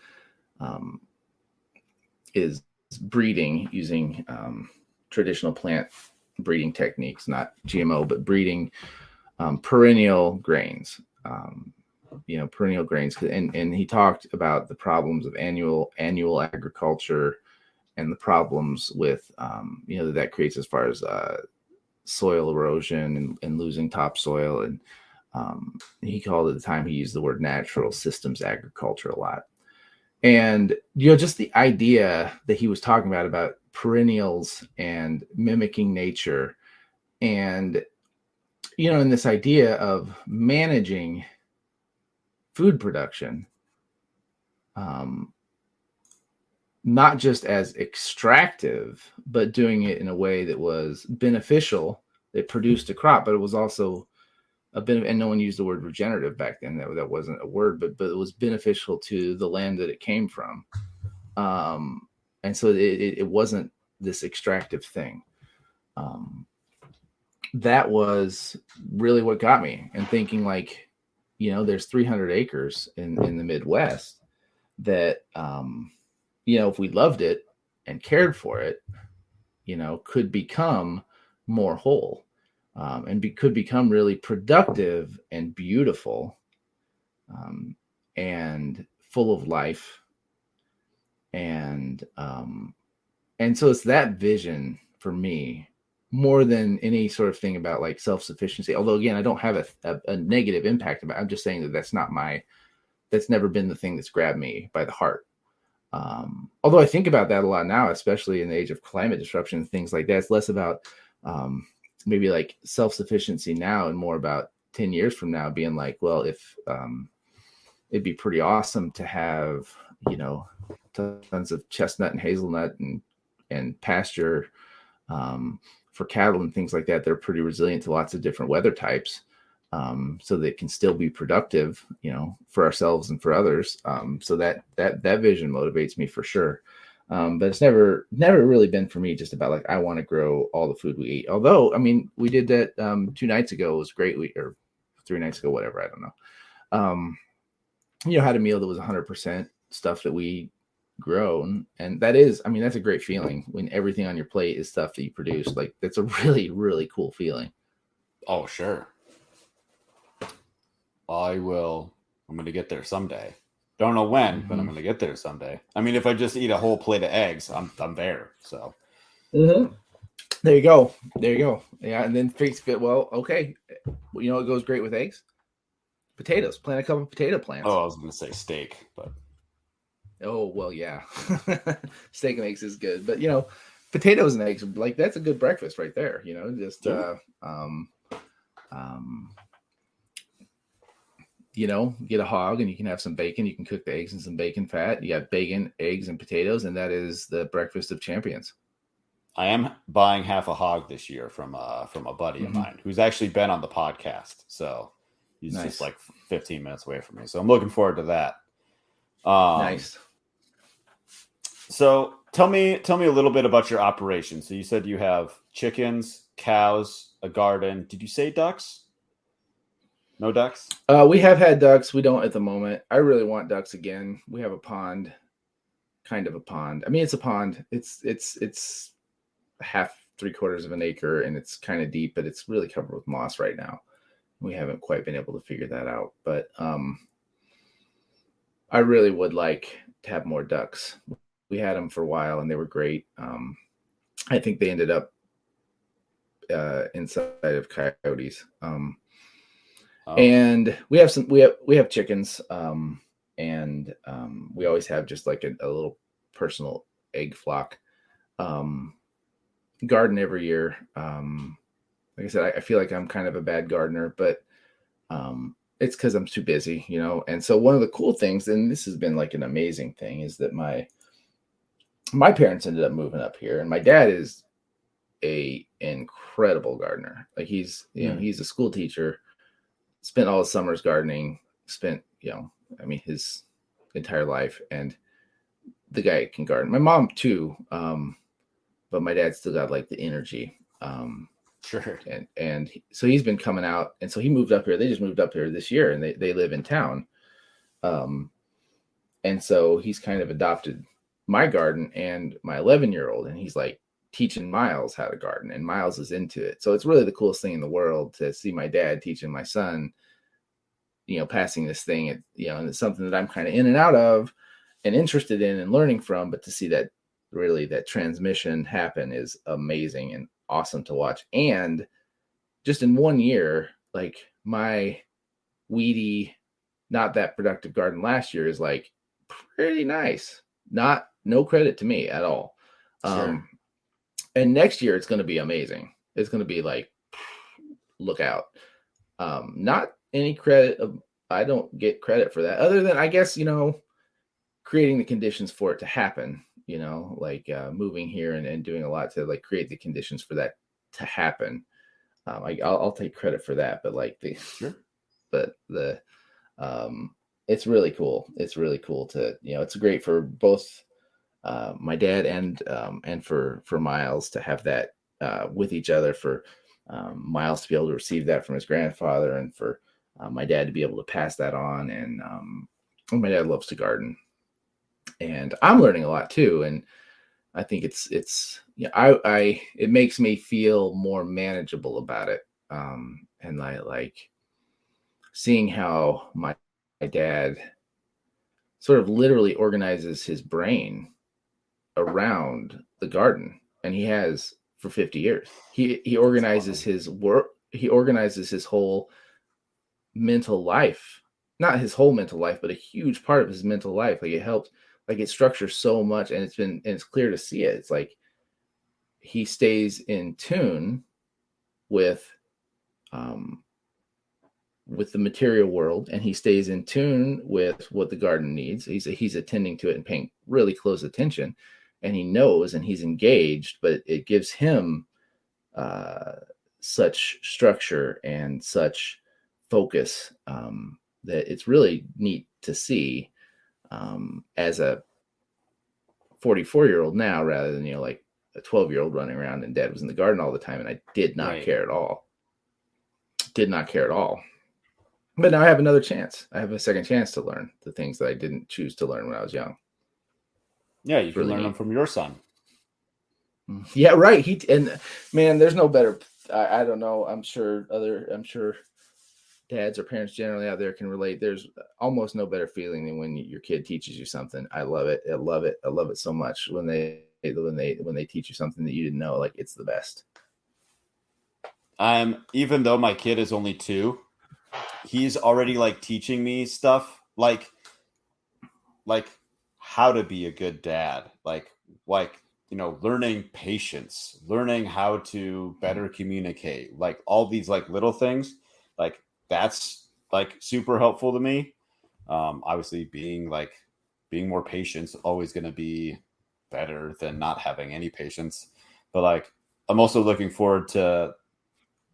breeding using traditional plant breeding techniques, not GMO, but breeding perennial grains. Perennial grains, and he talked about the problems of annual agriculture and the problems with that creates as far as soil erosion and losing topsoil, and he called at the time, he used the word natural systems agriculture a lot. And just the idea that he was talking about perennials and mimicking nature, and and this idea of managing food production, not just as extractive, but doing it in a way that was beneficial. It produced a crop, but it was also and no one used the word regenerative back then. That wasn't a word, but it was beneficial to the land that it came from. And so it wasn't this extractive thing. That was really what got me, and thinking like, there's 300 acres in the Midwest that, if we loved it and cared for it, could become more whole, and could become really productive and beautiful, and full of life. And so it's that vision for me more than any sort of thing about like self-sufficiency. Although again, I don't have a negative impact about it. I'm just saying that that's never been the thing that's grabbed me by the heart. Although I think about that a lot now, especially in the age of climate disruption and things like that. It's less about maybe like self-sufficiency now and more about 10 years from now being like, well, if it'd be pretty awesome to have, tons of chestnut and hazelnut and pasture for cattle and things like that. They're pretty resilient to lots of different weather types. So they can still be productive, for ourselves and for others. So that vision motivates me for sure. But it's never really been for me just about like, I want to grow all the food we eat. Although, I mean, we did that 2 nights ago. It was great. Or 3 nights ago, whatever. I don't know. Had a meal that was 100% stuff that we grown. And that's a great feeling when everything on your plate is stuff that you produce. Like, that's a really, really cool feeling. Oh, sure. I'm going to get there someday. Don't know when, but I'm going to get there someday. I mean, if I just eat a whole plate of eggs, I'm there. So there you go. Yeah. And then fix it. Well, okay. It goes great with eggs. Potatoes. Plant a couple potato plants. Oh, I was going to say steak, but. Oh, well, yeah. Steak and eggs is good. But, potatoes and eggs, like, that's a good breakfast right there. Just, get a hog and you can have some bacon. You can cook the eggs and some bacon fat. You got bacon, eggs, and potatoes, and that is the breakfast of champions. I am buying half a hog this year from a buddy of mine who's actually been on the podcast. So he's just like 15 minutes away from me. So I'm looking forward to that. Nice. So tell me a little bit about your operation. So you said you have chickens, cows, a garden. Did you say ducks? No ducks? We have had ducks. We don't at the moment. I really want ducks again. We have a pond, kind of a pond. I mean, it's a pond. It's half 3/4 of an acre, and it's kind of deep, but it's really covered with moss right now. We haven't quite been able to figure that out, but I really would like to have more ducks. We had them for a while, and they were great. I think they ended up inside of coyotes. And we have chickens, and we always have just like a little personal egg flock. Garden every year. Like I said, I feel like I'm kind of a bad gardener, but it's because I'm too busy, And so one of the cool things, and this has been like an amazing thing, is that my parents ended up moving up here, and my dad is a incredible gardener. Like he's a school teacher. Spent all his summers gardening, his entire life. And the guy can garden. My mom too. But my dad still got like the energy. Sure. And so he's been coming out. And so he moved up here. They just moved up here this year, and they live in town. And so he's kind of adopted my garden and my 11-year-old, and he's like teaching Miles how to garden, and Miles is into it. So it's really the coolest thing in the world to see my dad teaching my son, passing this thing, and it's something that I'm kind of in and out of and interested in and learning from, but to see that transmission happen is amazing and awesome to watch. And just in 1 year, like my weedy, not that productive garden last year is like pretty nice. No credit to me at all. Sure. And next year it's going to be amazing. It's going to be like, look out. Not any credit. I don't get credit for that, other than I guess, creating the conditions for it to happen, like moving here and doing a lot to like create the conditions for that to happen. I'll take credit for that, but like it's really cool. It's really cool to, it's great for both my dad and for Miles to have that with each other, for Miles to be able to receive that from his grandfather, and for my dad to be able to pass that on. And my dad loves to garden, and I'm learning a lot too. And I think it makes me feel more manageable about it. And I like seeing how my dad sort of literally organizes his brain around the garden, and he has for 50 years. He organizes his work. He organizes his whole mental life, not his whole mental life, but a huge part of his mental life. Like it helps, like it structures so much, and it's clear to see it. It's like he stays in tune with with the material world, and he stays in tune with what the garden needs. He's attending to it and paying really close attention, and he knows and he's engaged, but it gives him such structure and such focus that it's really neat to see as a 44-year-old now, rather than, like a 12-year-old running around and dad was in the garden all the time. And I did not care at all. Did not care at all. But now I have another chance. I have a second chance to learn the things that I didn't choose to learn when I was young. Yeah, you can learn them from your son. Yeah, right. Man, there's no better. I don't know. I'm sure dads or parents generally out there can relate. There's almost no better feeling than when your kid teaches you something. I love it. I love it. I love it so much when they teach you something that you didn't know. Like, it's the best. Even though my kid is only 2, he's already like teaching me stuff like how to be a good dad, like learning patience, learning how to better communicate, like all these like little things, like that's like super helpful to me. Obviously being more patient is always going to be better than not having any patience, but like I'm also looking forward to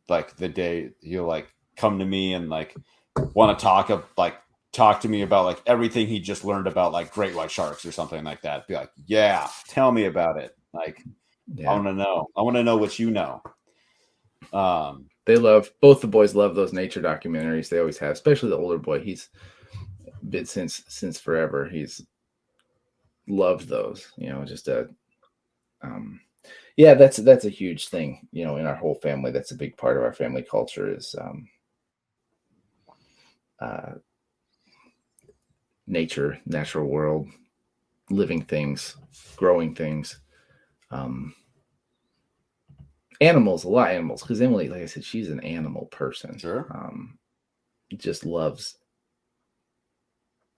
like the day he'll like come to me and like want to talk to me about like everything he just learned about like great white sharks or something like that. Be like, yeah, tell me about it. Like, yeah. I want to know what you know. Both the boys love those nature documentaries. They always have, especially the older boy. He's been since forever. He's loved those, yeah, that's a huge thing, in our whole family. That's a big part of our family culture is nature, natural world, living things, growing things, animals, a lot of animals, because Emily, like I said, she's an animal person. Sure. Just loves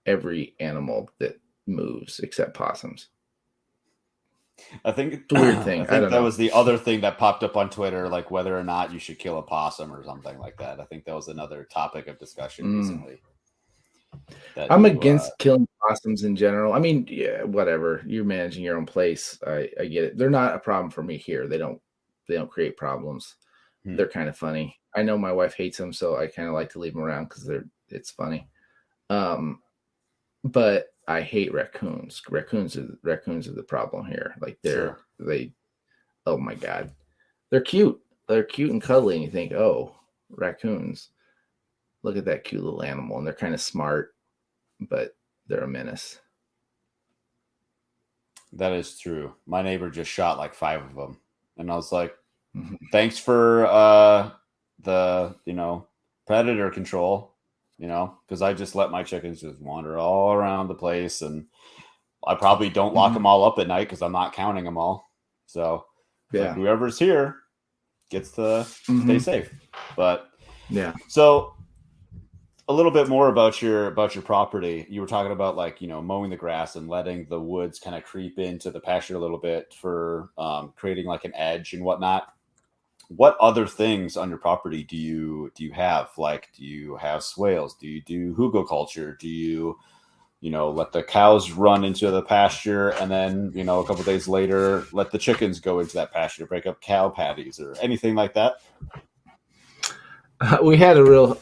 every animal that moves except possums. I think it's a weird thing. I think that was the other thing that popped up on Twitter, like whether or not you should kill a possum or something like that. I think that was another topic of discussion recently. I'm against killing possums in general. I mean, yeah, whatever. You're managing your own place. I get it. They're not a problem for me here. They don't create problems. They're kind of funny. I know my wife hates them, so I kind of like to leave them around because it's funny. But I hate raccoons. Raccoons are the problem here. Like oh my God, they're cute. They're cute and cuddly, and you think, oh, raccoons. Look at that cute little animal, and they're kind of smart, but they're a menace. That is true. My neighbor just shot like 5 of them, and I was like, thanks for the predator control. Because I just let my chickens just wander all around the place, and I probably don't lock them all up at night because I'm not counting them all. So like, whoever's here gets to stay safe. But yeah. So a little bit more about your property. You were talking about like, mowing the grass and letting the woods kind of creep into the pasture a little bit for creating like an edge and whatnot. What other things on your property do you have? Like, do you have swales? Do you do hugelkultur? Do you, let the cows run into the pasture and then, a couple of days later, let the chickens go into that pasture, break up cow patties or anything like that? We had a real,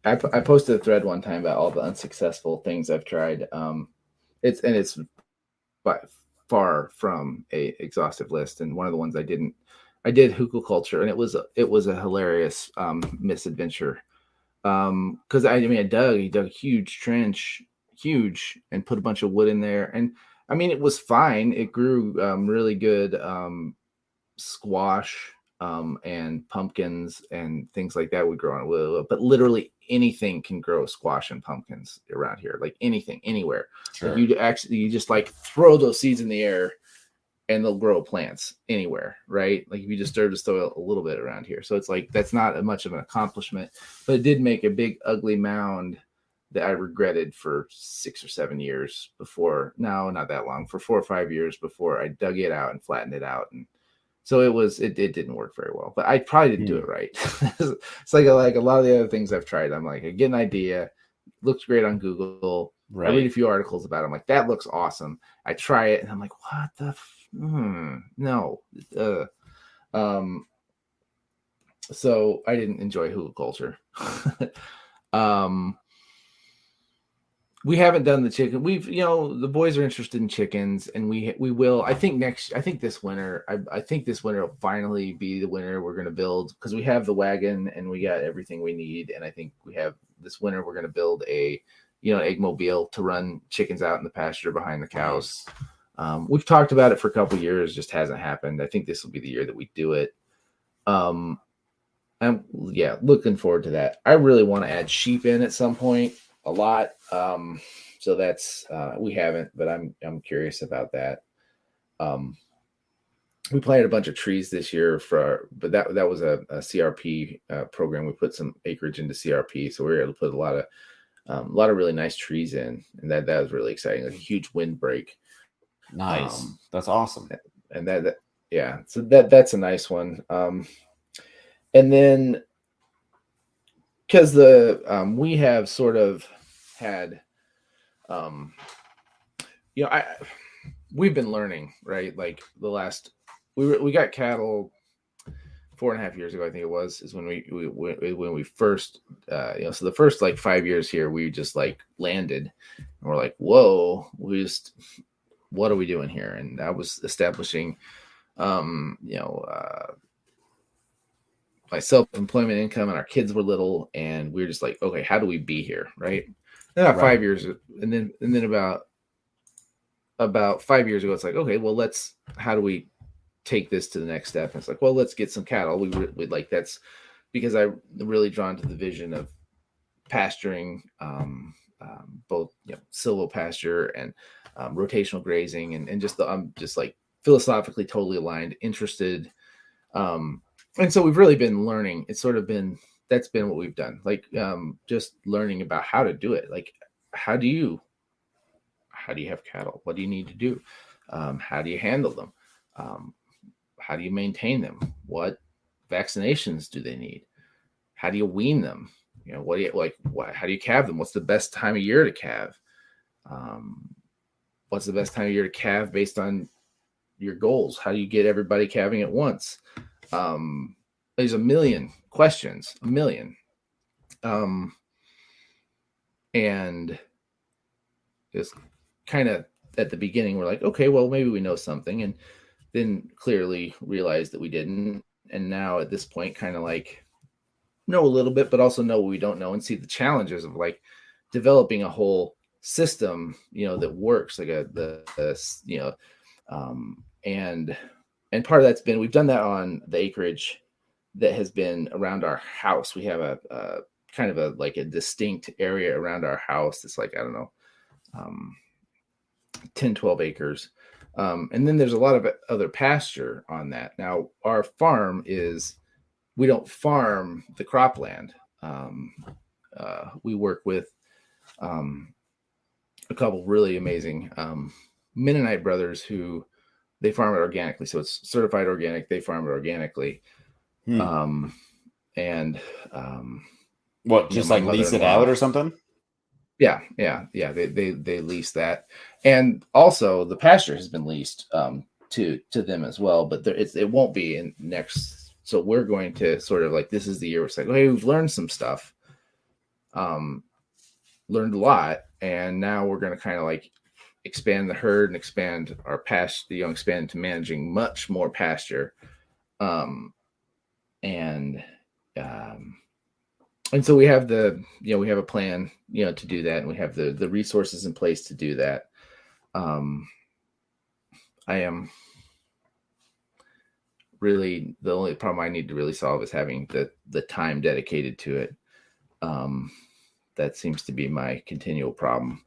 I posted a thread one time about all the unsuccessful things I've tried. It's by far from a exhaustive list. And one of the ones I did hugelkultur, and it was a hilarious misadventure. Because I dug a huge trench, and put a bunch of wood in there, and I mean it was fine. It grew really good squash and pumpkins and things like that would grow on it. But literally anything can grow squash and pumpkins around here, like anything, anywhere. Sure. Like you just like throw those seeds in the air and they'll grow plants anywhere, right? Like if you just throw a little bit around here. So it's like, that's not much of an accomplishment, but it did make a big ugly mound that I regretted for 6 or 7 years before. No, not that long, for 4 or 5 years before I dug it out and flattened it out and So it didn't work very well, but I probably didn't do it right. It's like a lot of the other things I've tried. I'm like, I get an idea, looks great on Google. Right. I read a few articles about it. I'm like, that looks awesome. I try it and I'm like, what the no. So I didn't enjoy hula culture. We haven't done the chicken. We've, the boys are interested in chickens, and we will. I think this winter. I think this winter will finally be the winter we're going to build, because we have the wagon and we got everything we need. And I think we have this winter we're going to build a, egg mobile to run chickens out in the pasture behind the cows. We've talked about it for a couple of years, just hasn't happened. I think this will be the year that we do it. I'm looking forward to that. I really want to add sheep in at some point. A lot. So that's we haven't, but I'm curious about that. We planted a bunch of trees this year but that was a CRP program. We put some acreage into CRP, so we were able to put a lot of really nice trees in, and that was really exciting. Like a huge windbreak. Nice. That's awesome. And so that's a nice one. And then, because we have sort of had, we've been learning, right? Like we got cattle 4.5 years ago, I think it was, is when we first, so the first like 5 years here, we just like landed and we're like, whoa, what are we doing here? And I was establishing, my self-employment income, and our kids were little, and we were just like, okay, how do we be here? Right. Then about 5 years, and then about 5 years ago, it's like, okay, well, how do we take this to the next step? And it's like, well, let's get some cattle. We'd like, that's because I'm really drawn to the vision of pasturing, both, silvopasture and rotational grazing, and just I'm just like philosophically totally aligned, interested. And so we've really been learning. It's sort of that's been what we've done. Like, just learning about how to do it. Like, how do you have cattle? What do you need to do? How do you handle them? How do you maintain them? What vaccinations do they need? How do you wean them? How do you calve them? What's the best time of year to calve? What's the best time of year to calve based on your goals? How do you get everybody calving at once? There's a million questions, and it's kind of at the beginning, we're like, okay, well, maybe we know something, and then clearly realized that we didn't. And now at this point, kind of like know a little bit, but also know what we don't know, and see the challenges of like developing a whole system, that works, like and part of that's been, we've done that on the acreage that has been around our house. We have a kind of a distinct area around our house. It's like, I don't know, 10, 12 acres. And then there's a lot of other pasture on that. Now, our farm we don't farm the cropland. We work with a couple really amazing Mennonite brothers who they farm it organically. So it's certified organic. They farm it organically. What, just like lease it out or something? Yeah. They lease that. And also the pasture has been leased to them as well, but it won't be in next. So we're going to sort of like, this is the year we're saying, hey, we've learned some stuff, learned a lot. And now we're going to kind of like expand the herd and expand our pasture, expand to managing much more pasture. And so we have we have a plan, to do that, and we have the resources in place to do that. I am really, the only problem I need to really solve is having the time dedicated to it. That seems to be my continual problem.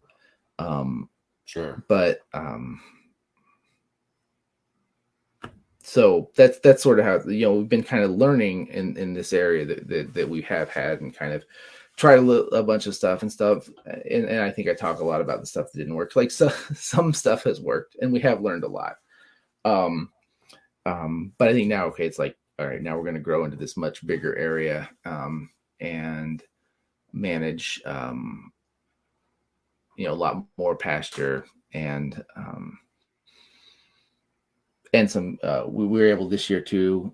Sure. But so that's sort of how, we've been kind of learning in this area that we have had, and kind of tried a bunch of stuff. And I think I talk a lot about the stuff that didn't work. Like, some stuff has worked, and we have learned a lot. But I think now, okay, it's like, all right, now we're going to grow into this much bigger area, and manage, a lot more pasture, and some, we were able this year to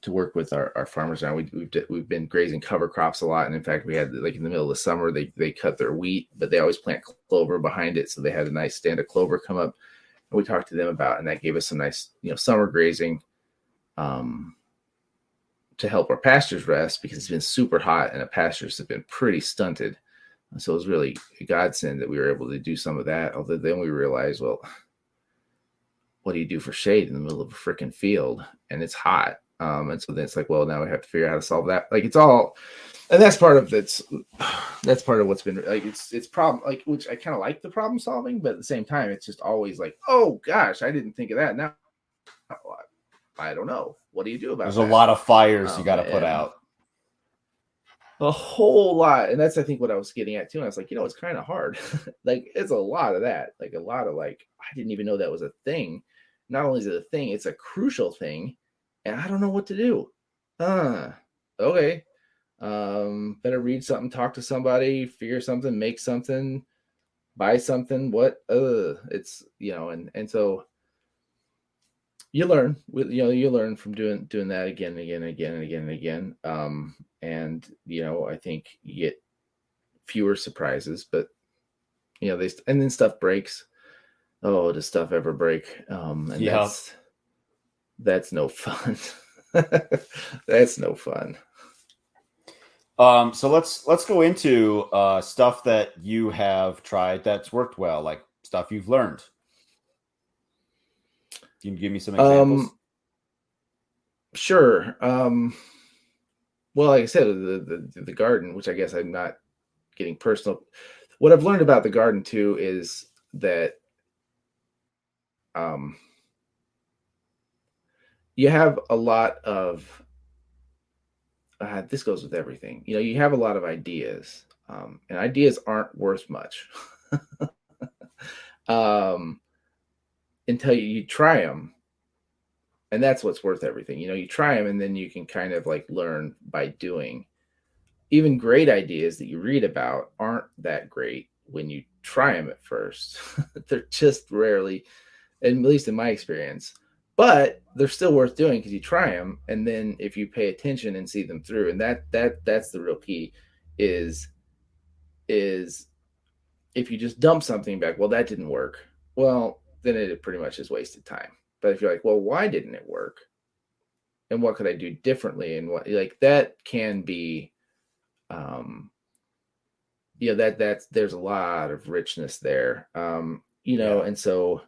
work with our farmers. Now we've been grazing cover crops a lot. And in fact, we had, like, in the middle of the summer, they cut their wheat, but they always plant clover behind it. So they had a nice stand of clover come up, and we talked to them about, and that gave us some nice, summer grazing, to help our pastures rest, because it's been super hot and the pastures have been pretty stunted. So it was really a godsend that we were able to do some of that. Although then we realized, well, what do you do for shade in the middle of a freaking field and it's hot? And so then it's like, well, now we have to figure out how to solve that. Like, it's all, and that's part of what's been like, it's problem, like, which I kind of like the problem solving, but at the same time, it's just always like, oh gosh, I didn't think of that. Now, I don't know. What do you do about There's that? a lot of fires you got to put out. A whole lot. And that's, I think, what I was getting at too. And I was like, it's kind of hard. Like, it's a lot of that. Like, a lot of, like, I didn't even know that was a thing. Not only is it a thing, it's a crucial thing. And I don't know what to do. Okay. Better read something, talk to somebody, figure something, make something, buy something. What? It's, and so you learn, you learn from doing that again and again and again and again and again. And I think you get fewer surprises, but and then stuff breaks. Oh, does stuff ever break? And yeah. that's no fun. That's no fun. So let's go into stuff that you have tried that's worked well, like stuff you've learned. Can you give me some examples? Sure. Well, like I said, the garden, which I guess I'm not getting personal. What I've learned about the garden too is that you have a lot of this goes with everything. You have a lot of ideas, and ideas aren't worth much until you try them. And that's what's worth everything. You try them, and then you can kind of like learn by doing. Even great ideas that you read about aren't that great when you try them at first. They're just rarely, at least in my experience, but they're still worth doing because you try them. And then if you pay attention and see them through, and that's the real key is if you just dump something back, well, that didn't work. Well, then it pretty much is wasted time. But if you're like, well, why didn't it work? And what could I do differently? And what, like, that can be, there's a lot of richness there. And so,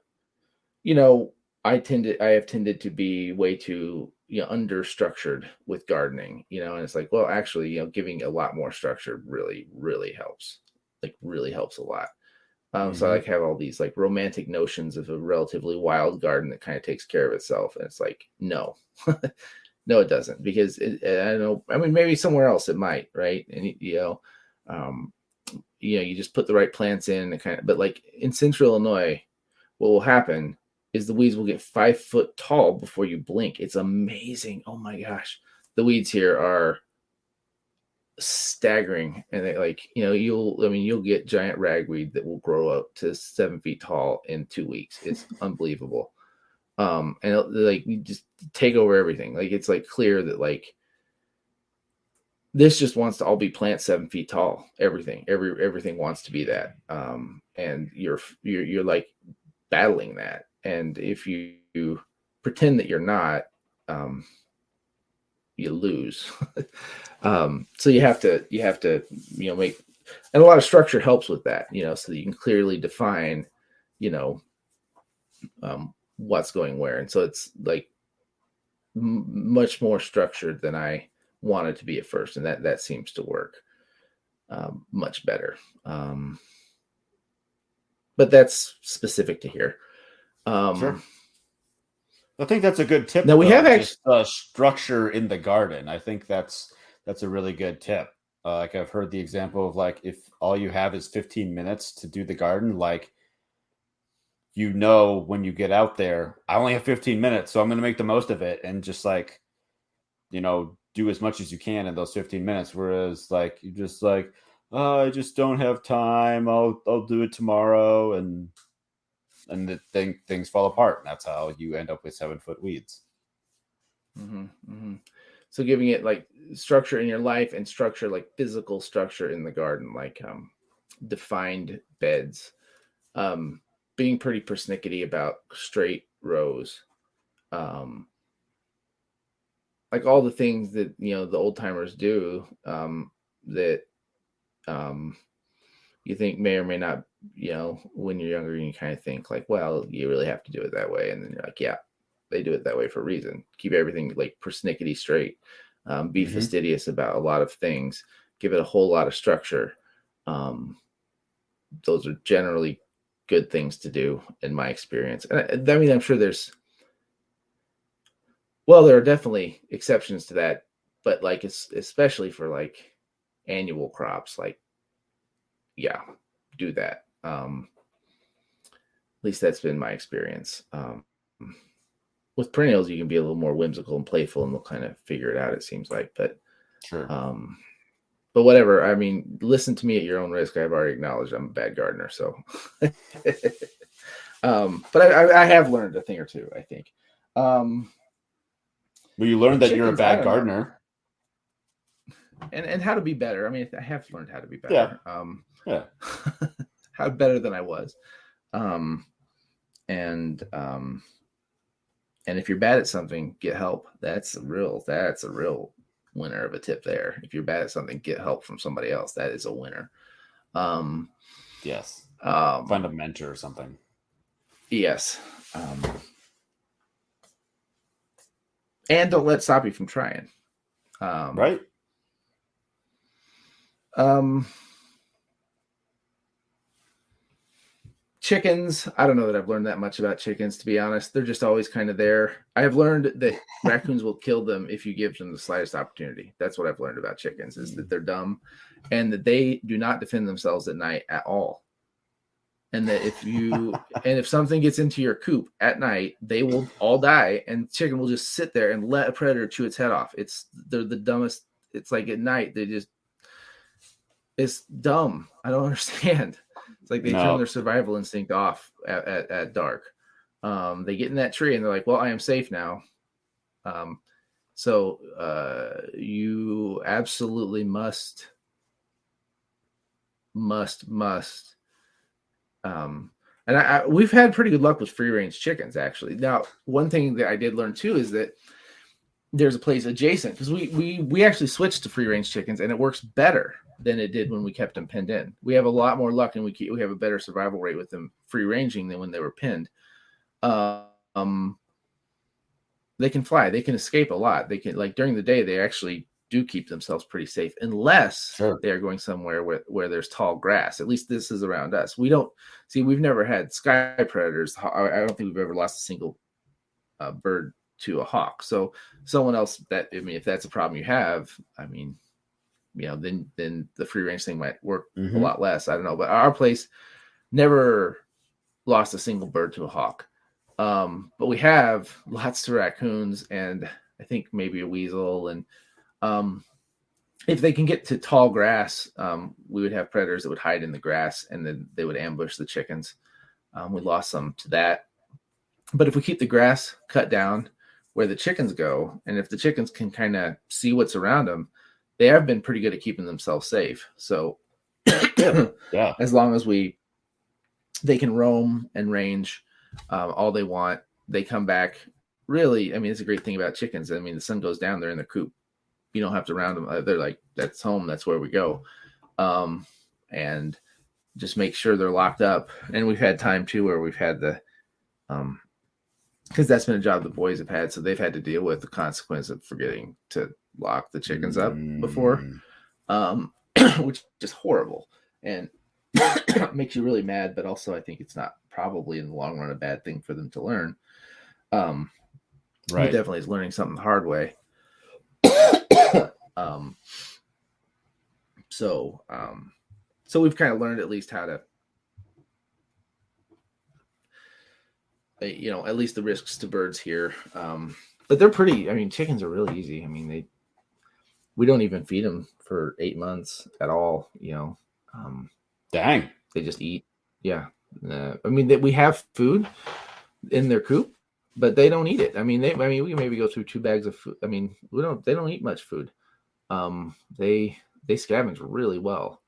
I have tended to be way too, under structured with gardening, and it's like, well, actually, giving a lot more structure really, really helps, like really helps a lot. So I like have all these like romantic notions of a relatively wild garden that kind of takes care of itself. And it's like, no, no, it doesn't, because I don't know. I mean, maybe somewhere else it might, right? And you just put the right plants in and but like in Central Illinois, what will happen is the weeds will get 5 foot tall before you blink. It's amazing. Oh my gosh. The weeds here are staggering, and they, like, you'll get giant ragweed that will grow up to 7 feet tall in 2 weeks. It's unbelievable. And like, we just take over everything. Like, it's like clear that like this just wants to all be plants 7 feet tall. Everything wants to be that. And you're like battling that. And if you pretend that you're not, you lose. So you have to make, and a lot of structure helps with that, so that you can clearly define, what's going where. And so it's like much more structured than I wanted to be at first. And that seems to work much better. But that's specific to here. Sure. I think that's a good tip. Now we have structure in the garden. I think that's a really good tip. Like, I've heard the example of like, if all you have is 15 minutes to do the garden, like you know, when you get out there, I only have 15 minutes, so I'm going to make the most of it and just like, you know, do as much as you can in those 15 minutes. Whereas like, you just like, oh, I just don't have time. I'll do it tomorrow. And things fall apart. And that's how you end up with 7-foot weeds. Mm-hmm, mm-hmm. So giving it like structure in your life and structure, like physical structure in the garden, like defined beds, being pretty persnickety about straight rows, like all the things that, you know, the old timers do, that you think may or may not, you know, when you're younger, you kind of think like, well, you really have to do it that way. And then you're like, yeah, they do it that way for a reason. Keep everything like persnickety straight. Be fastidious about a lot of things. Give it a whole lot of structure. Those are generally good things to do in my experience. And I mean, I'm sure there are definitely exceptions to that, but like it's especially for like annual crops, like, yeah, do that. At least that's been my experience. With perennials, you can be a little more whimsical and playful, and they'll kind of figure it out, it seems like. But sure. But whatever. I mean, listen to me at your own risk. I've already acknowledged I'm a bad gardener, so. But I have learned a thing or two, I think. Well, you learned that you're a bad gardener. And how to be better. I mean, I have learned how to be better. Yeah. How better than I was. And if you're bad at something, get help. That's a real winner of a tip there. If you're bad at something, get help from somebody else. That is a winner. Yes. Find a mentor or something. Yes. And don't let it stop you from trying. Right. Chickens, I don't know that I've learned that much about chickens, to be honest. They're just always kind of there. I have learned that raccoons will kill them if you give them the slightest opportunity. That's what I've learned about chickens, is that they're dumb and that they do not defend themselves at night at all. And that if something gets into your coop at night, they will all die, and chicken will just sit there and let a predator chew its head off. They're the dumbest. It's like at night, it's dumb. I don't understand. It's like they turn their survival instinct off at dark. They get in that tree and they're like, well, I am safe now. So you absolutely must. And we've had pretty good luck with free range chickens, actually. Now, one thing that I did learn too is that there's a place adjacent, because we actually switched to free range chickens, and it works better than it did when we kept them pinned in. We have a lot more luck, and we have a better survival rate with them free ranging than when they were pinned. They can fly, they can escape a lot. They can, like, during the day, they actually do keep themselves pretty safe, unless they are going somewhere where there's tall grass. At least this is around us. We've never had sky predators. I don't think we've ever lost a single bird to a hawk. So someone else, if that's a problem you have, I mean, you know, then the free range thing might work a lot less. I don't know, but our place never lost a single bird to a hawk. But we have lots of raccoons, and I think maybe a weasel. And if they can get to tall grass, we would have predators that would hide in the grass, and then they would ambush the chickens. We lost some to that. But if we keep the grass cut down where the chickens go, and if the chickens can kind of see what's around them, they have been pretty good at keeping themselves safe. So as long as they can roam and range all they want, they come back. Really, I mean, it's a great thing about chickens. I mean, the sun goes down, they're in the coop. You don't have to round them. They're like, that's home. That's where we go. And just make sure they're locked up. And we've had time too where we've had because that's been a job the boys have had, so they've had to deal with the consequence of forgetting to lock the chickens up before, which is horrible and makes you really mad. But also, I think it's not probably in the long run a bad thing for them to learn. He definitely is learning something the hard way. So we've kind of learned at least how to at least the risks to birds here. But they're pretty. I mean, chickens are really easy. I mean, we don't even feed them for 8 months at all. Dang. They just eat. Yeah. I mean, we have food in their coop, but they don't eat it. I mean, we can maybe go through 2 bags of food. I mean, they don't eat much food. They scavenge really well.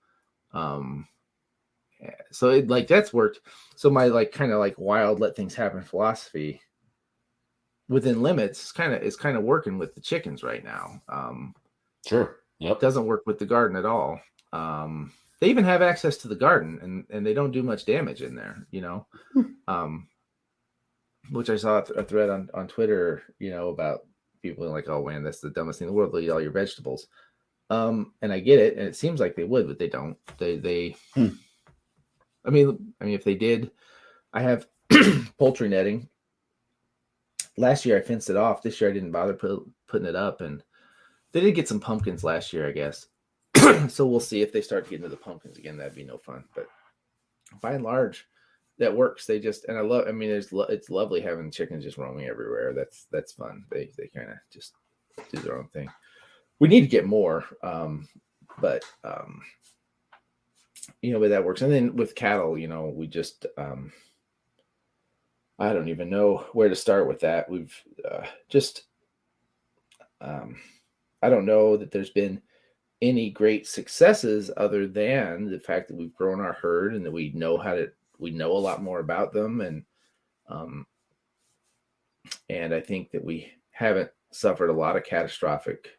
So that's worked. So my kind of wild let things happen philosophy within limits is kind of working with the chickens right now. Sure. Yep. It doesn't work with the garden at all. They even have access to the garden and they don't do much damage in there, which I saw a thread on Twitter, about people like, oh man, that's the dumbest thing in the world. They'll eat all your vegetables. And I get it. And it seems like they would, but they don't. I mean, if they did, I have poultry netting. Last year I fenced it off. This year I didn't bother putting it up, and they did get some pumpkins last year, I guess. So we'll see if they start getting into the pumpkins again. That'd be no fun. But by and large, that works. It's lovely having chickens just roaming everywhere. That's fun. They kind of just do their own thing. We need to get more, but that works. And then with cattle, we just I don't even know where to start with that. We've I don't know that there's been any great successes other than the fact that we've grown our herd and that we know a lot more about them. And I think that we haven't suffered a lot of catastrophic.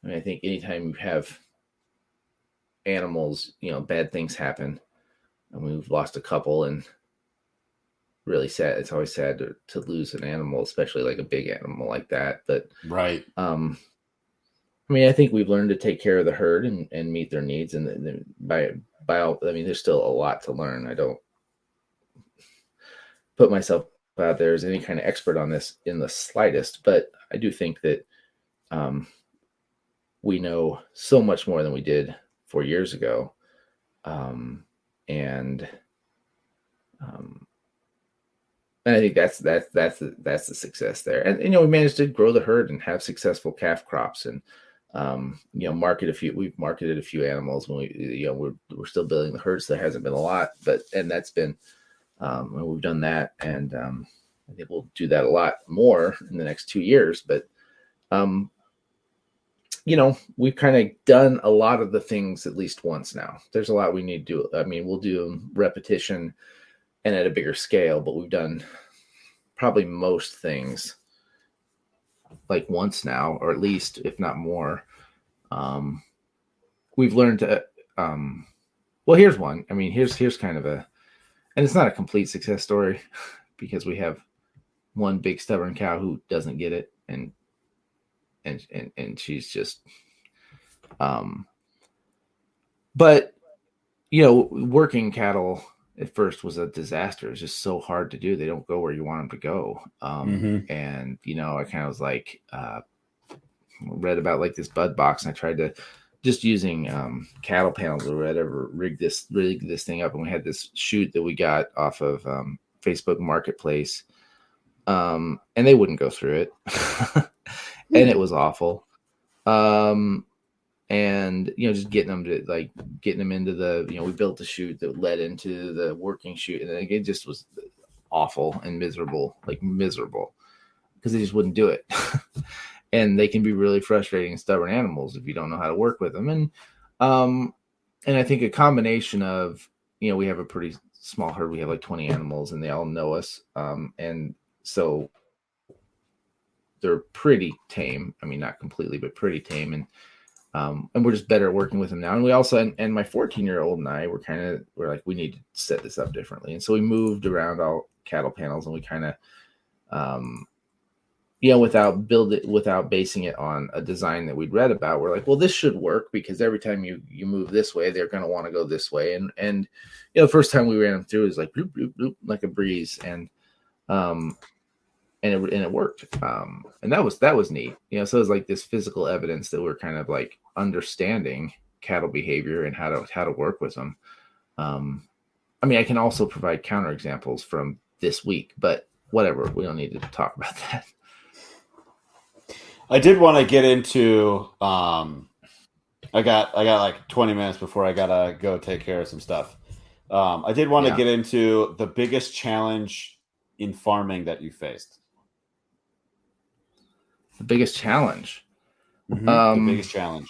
I mean, I think anytime you have animals, bad things happen, and we've lost a couple, and really sad. It's always sad to lose an animal, especially like a big animal like that. But right. I think we've learned to take care of the herd and meet their needs. And by all, there's still a lot to learn. I don't put myself out there as any kind of expert on this in the slightest, but I do think that we know so much more than we did 4 years ago. And I think that's the success there. And we managed to grow the herd and have successful calf crops, and we've marketed a few animals when we're still building the herd, so there hasn't been a lot, and that's been we've done that, and I think we'll do that a lot more in the next 2 years. But we've kind of done a lot of the things at least once now. There's a lot we need to do. I mean, we'll do repetition and at a bigger scale, but we've done probably most things like once now, or at least, if not more. We've learned to, well, here's one. I mean, here's kind of and it's not a complete success story because we have one big stubborn cow who doesn't get it. And she's just, but working cattle at first was a disaster. It's just so hard to do. They don't go where you want them to go. And I kind of was like, read about like this bud box, and I tried to just using cattle panels or whatever, rig this thing up. And we had this chute that we got off of Facebook Marketplace. And they wouldn't go through it. And it was awful. And just getting them into the, we built a chute that led into the working chute, and it just was awful and miserable because they just wouldn't do it. And they can be really frustrating and stubborn animals if you don't know how to work with them. And I think a combination of, we have a pretty small herd. We have like 20 animals, and they all know us. And so they're pretty tame. I mean, not completely, but pretty tame. And we're just better at working with them now. And we also, and my 14-year-old and I we're like, we need to set this up differently. And so we moved around all cattle panels, and we kind of, without basing it on a design that we'd read about, we're like, well, this should work because every time you move this way, they're going to want to go this way. And the first time we ran them through, it was like bloop, bloop, bloop, like a breeze. And it worked. And that was neat. So it was like this physical evidence that we're kind of like understanding cattle behavior and how to work with them. I can also provide counterexamples from this week, but whatever. We don't need to talk about that. I did want to get into. I got like 20 minutes before I gotta go take care of some stuff. I did want to get into the biggest challenge in farming that you faced. The biggest challenge. The biggest challenge.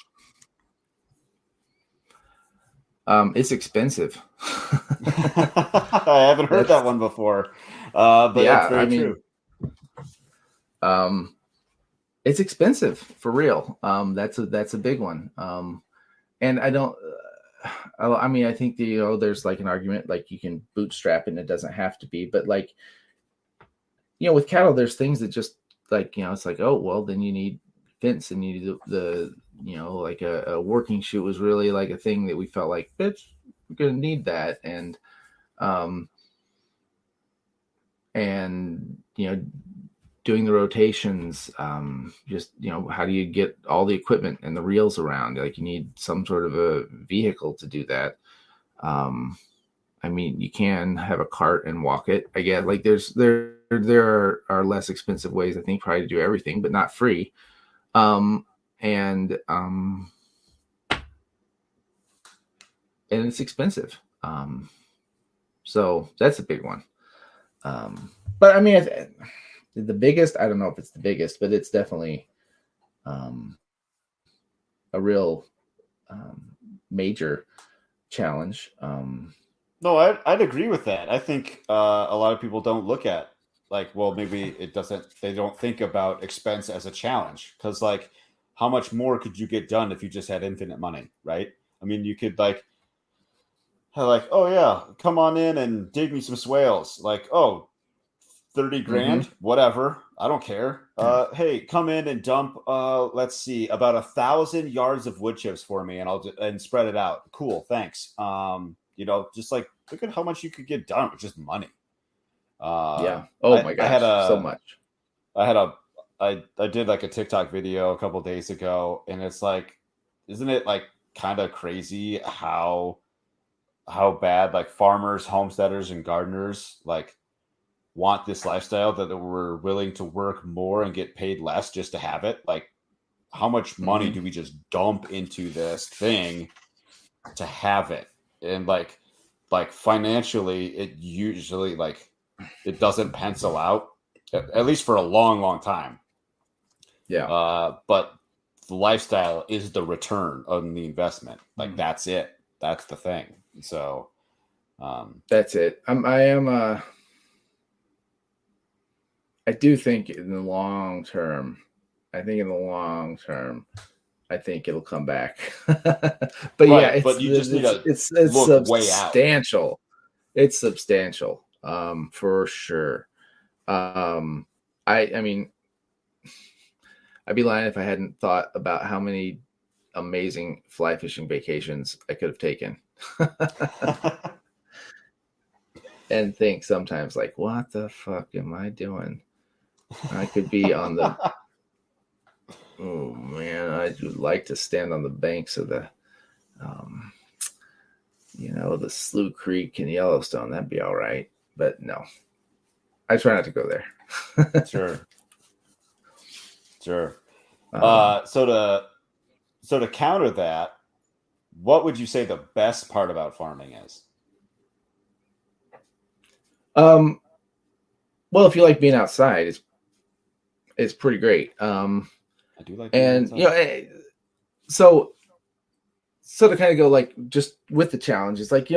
It's expensive. I haven't heard that one before, but yeah, it's very true. It's expensive for real. That's a big one. And I don't. I mean, I think there's like an argument like you can bootstrap it and it doesn't have to be, but like, with cattle, there's things that just like, it's like, oh, well, then you need fence and you need the like a working chute was really like a thing that we felt like, bitch, we're going to need that. And doing the rotations, just, how do you get all the equipment and the reels around? Like you need some sort of a vehicle to do that. I mean, you can have a cart and walk it. I guess like there are less expensive ways, I think, probably to do everything, but not free. And it's expensive. So that's a big one. But I mean, the biggest, I don't know if it's the biggest, but it's definitely a real major challenge. No, I'd agree with that. I think a lot of people don't look at like, well, maybe they don't think about expense as a challenge because like how much more could you get done if you just had infinite money, right? I mean, you could like, oh yeah, come on in and dig me some swales. Like, oh, 30 grand, whatever. I don't care. Hey, come in and dump, let's see, about 1,000 yards of wood chips for me and spread it out. Cool. Thanks. Just like, look at how much you could get done with just money. Oh my gosh. So much. I did like a TikTok video a couple days ago and it's like, isn't it like kind of crazy how bad like farmers, homesteaders and gardeners like want this lifestyle that we're willing to work more and get paid less just to have it? Like how much money do we just dump into this thing to have it? And like financially it usually like it doesn't pencil out at least for a long time. But the lifestyle is the return on the investment. Like that's it. That's the thing. So that's it. I do think in the long term, I think it'll come back. But right, yeah, it's substantial. It's substantial, for sure. I mean, I'd be lying if I hadn't thought about how many amazing fly fishing vacations I could have taken. And think sometimes like, what the fuck am I doing? I could be on the oh man, I would like to stand on the banks of the the Slough Creek in Yellowstone. That'd be all right. But no. I try not to go there. Sure. So to counter that, what would you say the best part about farming is? Well, if you like being outside, it's pretty great. I do like, and so to kind of go like just with the challenge, it's like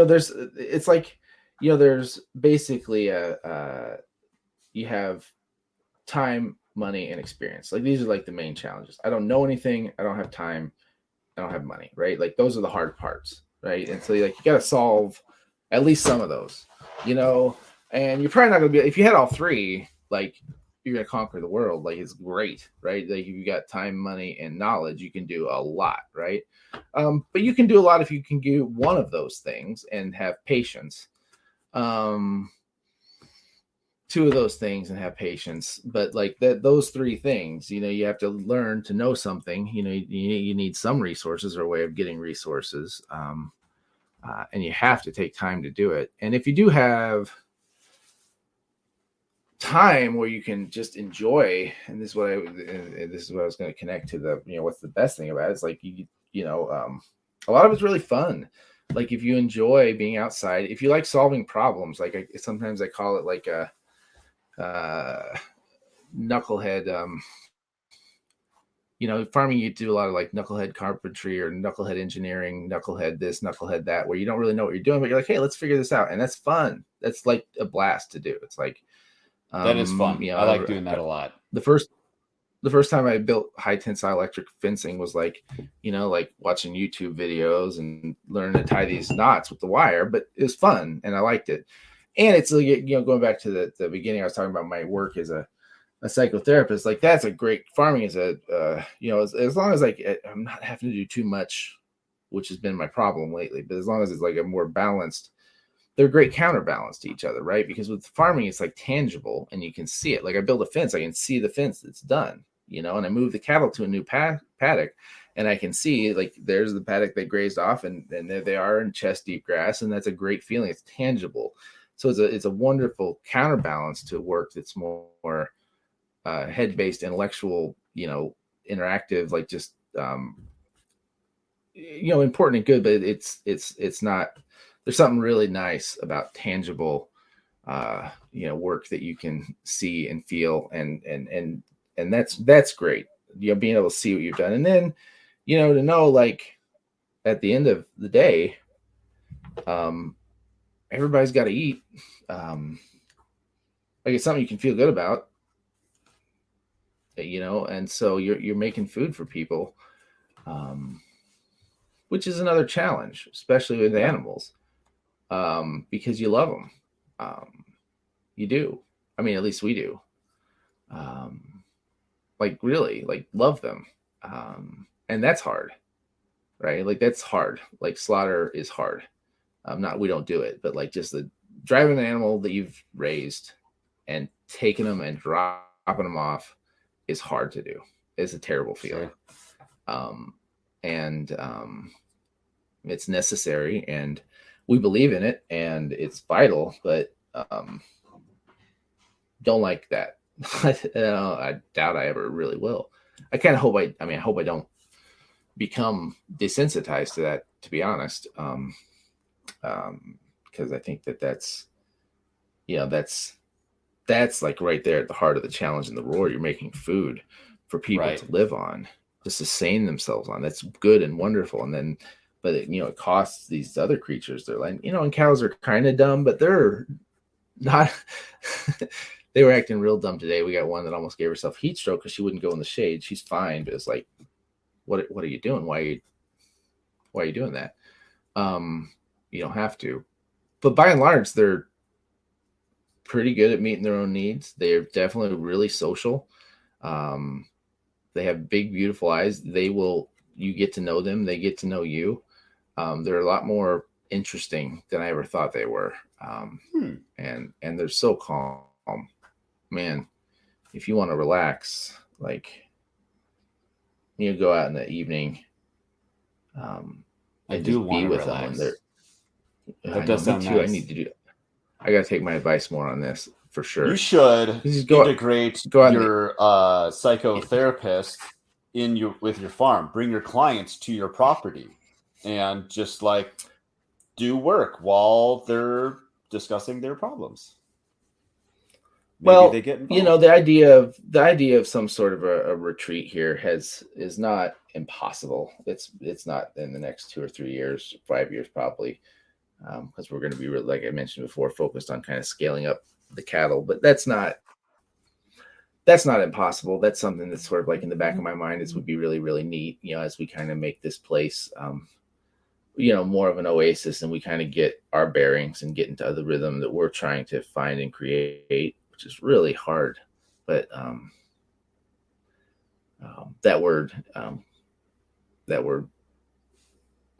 there's basically you have time, money, and experience. Like these are like the main challenges. I don't know anything. I don't have time. I don't have money. Right? Like those are the hard parts. Right? And so you got to solve at least some of those. And you're probably not going to be, if you had all three, like you're going to conquer the world. Like it's great, right? Like if you got time, money, and knowledge, you can do a lot, right? But you can do a lot if you can do one of those things and have patience. Two of those things and have patience, but like those three things, you have to learn to know something. You need some resources or a way of getting resources, and you have to take time to do it. And if you do have time where you can just enjoy. And this is what I was going to connect to the, what's the best thing about it. It's like, a lot of it's really fun. Like if you enjoy being outside, if you like solving problems, like sometimes I call it like a knucklehead, farming, you do a lot of like knucklehead carpentry or knucklehead engineering, knucklehead this, knucklehead that, where you don't really know what you're doing, but you're like, hey, let's figure this out. And that's fun. That's like a blast to do. It's like, that is fun. I like doing that a lot. The first time I built high tensile electric fencing was like, like watching YouTube videos and learning to tie these knots with the wire, but it was fun and I liked it. And it's, going back to the beginning, I was talking about my work as a psychotherapist. Like that's a great, farming is as long as I'm not having to do too much, which has been my problem lately, but as long as it's like a more balanced, they're a great counterbalance to each other, right? Because with farming, it's like tangible and you can see it. Like I build a fence, I can see the fence that's done, and I move the cattle to a new paddock and I can see like there's the paddock they grazed off and there they are in chest deep grass. And that's a great feeling. It's tangible. So it's a wonderful counterbalance to work that's more head-based, intellectual, interactive, like just, important and good, but it's not, there's something really nice about tangible, work that you can see and feel. And that's great. Being able to see what you've done. And then, to know like at the end of the day, everybody's got to eat. Like it's something you can feel good about, and so you're making food for people, which is another challenge, especially with animals, because you love them. You do. I mean, at least we do. Like really, like love them. And that's hard, right? Like that's hard. Like slaughter is hard. We don't do it, but like just the driving an animal that you've raised and taking them and dropping them off is hard to do. It's a terrible feeling. Sure. And it's necessary and we believe in it and it's vital, but don't like that. I doubt I ever really will. I kind of hope I hope I don't become desensitized to that, to be honest. Because I think that's like right there at the heart of the challenge in the roar. You're making food for people to live on, to sustain themselves on. That's good and wonderful. And then, but it costs these other creatures. They're like, and cows are kind of dumb, but they're not. They were acting real dumb today. We got one that almost gave herself heat stroke because she wouldn't go in the shade. She's fine, but it's like, what are you doing? Why are you doing that? You don't have to. But by and large, they're pretty good at meeting their own needs. They're definitely really social. They have big, beautiful eyes. You get to know them. They get to know you. They're a lot more interesting than I ever thought they were. And they're so calm. Man, if you want to relax, like go out in the evening. I do want to with relax. them. That does sound nice. I got to take my advice more on this for sure. You should integrate your psychotherapist with your farm. Bring your clients to your property and just like do work while they're discussing their problems. Maybe they get involved. the idea of some sort of a retreat here is not impossible. It's not in the next 2 or 3 years, 5 years probably, because we're going to be, like I mentioned before, focused on kind of scaling up the cattle. But that's not impossible. That's something that's sort of like in the back of my mind. It would be really, really neat, as we kind of make this place, more of an oasis, and we kind of get our bearings and get into the rhythm that we're trying to find and create. Which is really hard, but that word, I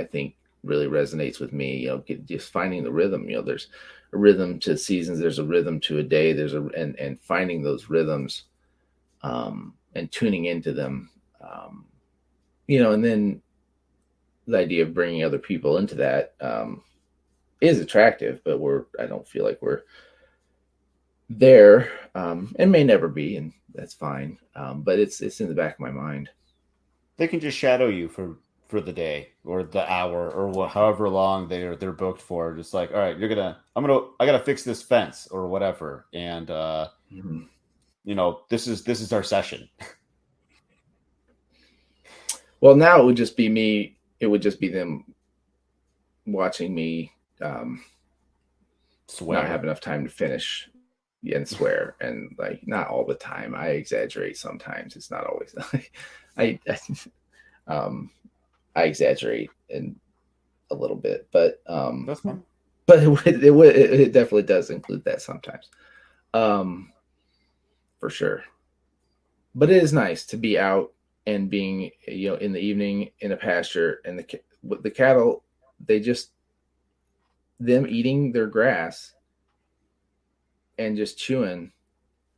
think really resonates with me. Just finding the rhythm. There's a rhythm to seasons. There's a rhythm to a day. And finding those rhythms, and tuning into them. And then the idea of bringing other people into that is attractive, but I don't feel like we're there, and may never be, and that's fine. But it's in the back of my mind. They can just shadow you for the day or the hour or however long they're booked for. Just like, all right, I gotta fix this fence or whatever, and Mm-hmm. this is our session. Well, now it would just be me. It would just be them watching me Swear. not have enough time to finish and swear, and like not all the time. I exaggerate sometimes. It's not always. I I exaggerate in a little bit, but That's fine. but it definitely does include that sometimes, for sure. But it is nice to be out and being, in the evening in a pasture, and the cattle, they just, them eating their grass and just chewing,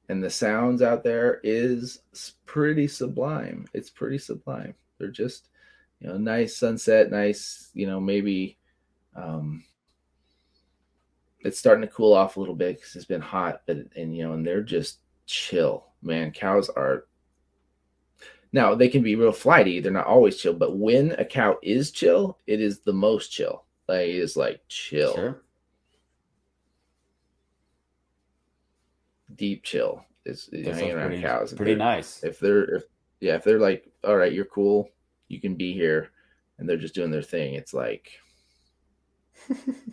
and the sounds out there is pretty sublime. It's pretty sublime. They're just, nice sunset, nice, maybe it's starting to cool off a little bit because it's been hot, and they're just chill, man. Cows are, now they can be real flighty. They're not always chill, but when a cow is chill, it is the most chill. Like, it is like chill. Sure. Deep chill is hanging around cows. Pretty nice. If they're like, all right, you're cool, you can be here, and they're just doing their thing, it's like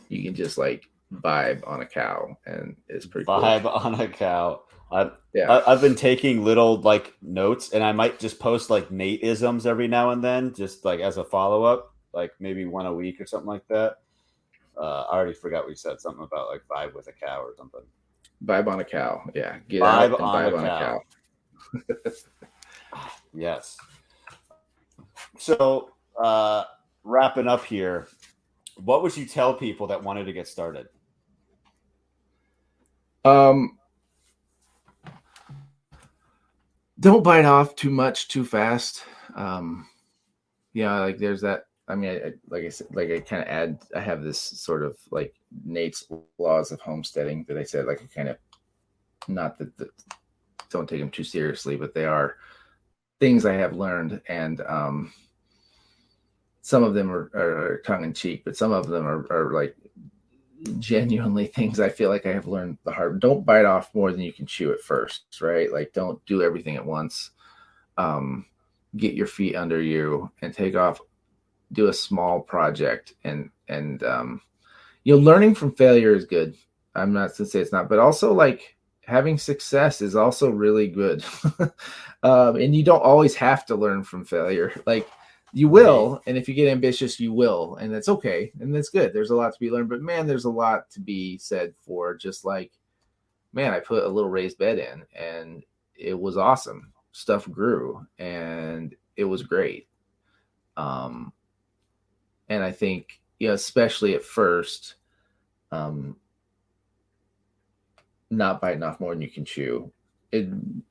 you can just like vibe on a cow, and it's pretty vibe cool. on a cow. I've been taking little like notes, and I might just post like Nate-isms every now and then, just like as a follow up, like maybe one a week or something like that. I already forgot we said something about like vibe with a cow or something. Vibe on a cow, yeah. Get Vibe out and on vibe a on cow. a cow. Yes. So, wrapping up here, what would you tell people that wanted to get started? Don't bite off too much too fast. Like there's that. I mean, like I said, like I have this sort of like Nate's laws of homesteading that I said, like, I kind of, not that don't take them too seriously, but they are things I have learned, and some of them are tongue in cheek, but some of them are like genuinely things I feel like I have learned the hard. Don't bite off more than you can chew at first, right? Like, don't do everything at once. Get your feet under you and take off. Do a small project, and learning from failure is good. I'm not to say it's not, but also like having success is also really good. And you don't always have to learn from failure. Like, you will, and if you get ambitious, you will, and that's okay, and that's good. There's a lot to be learned, but man, there's a lot to be said for just like, man, I put a little raised bed in, and it was awesome. Stuff grew, and it was great. And I think, especially at first, not biting off more than you can chew.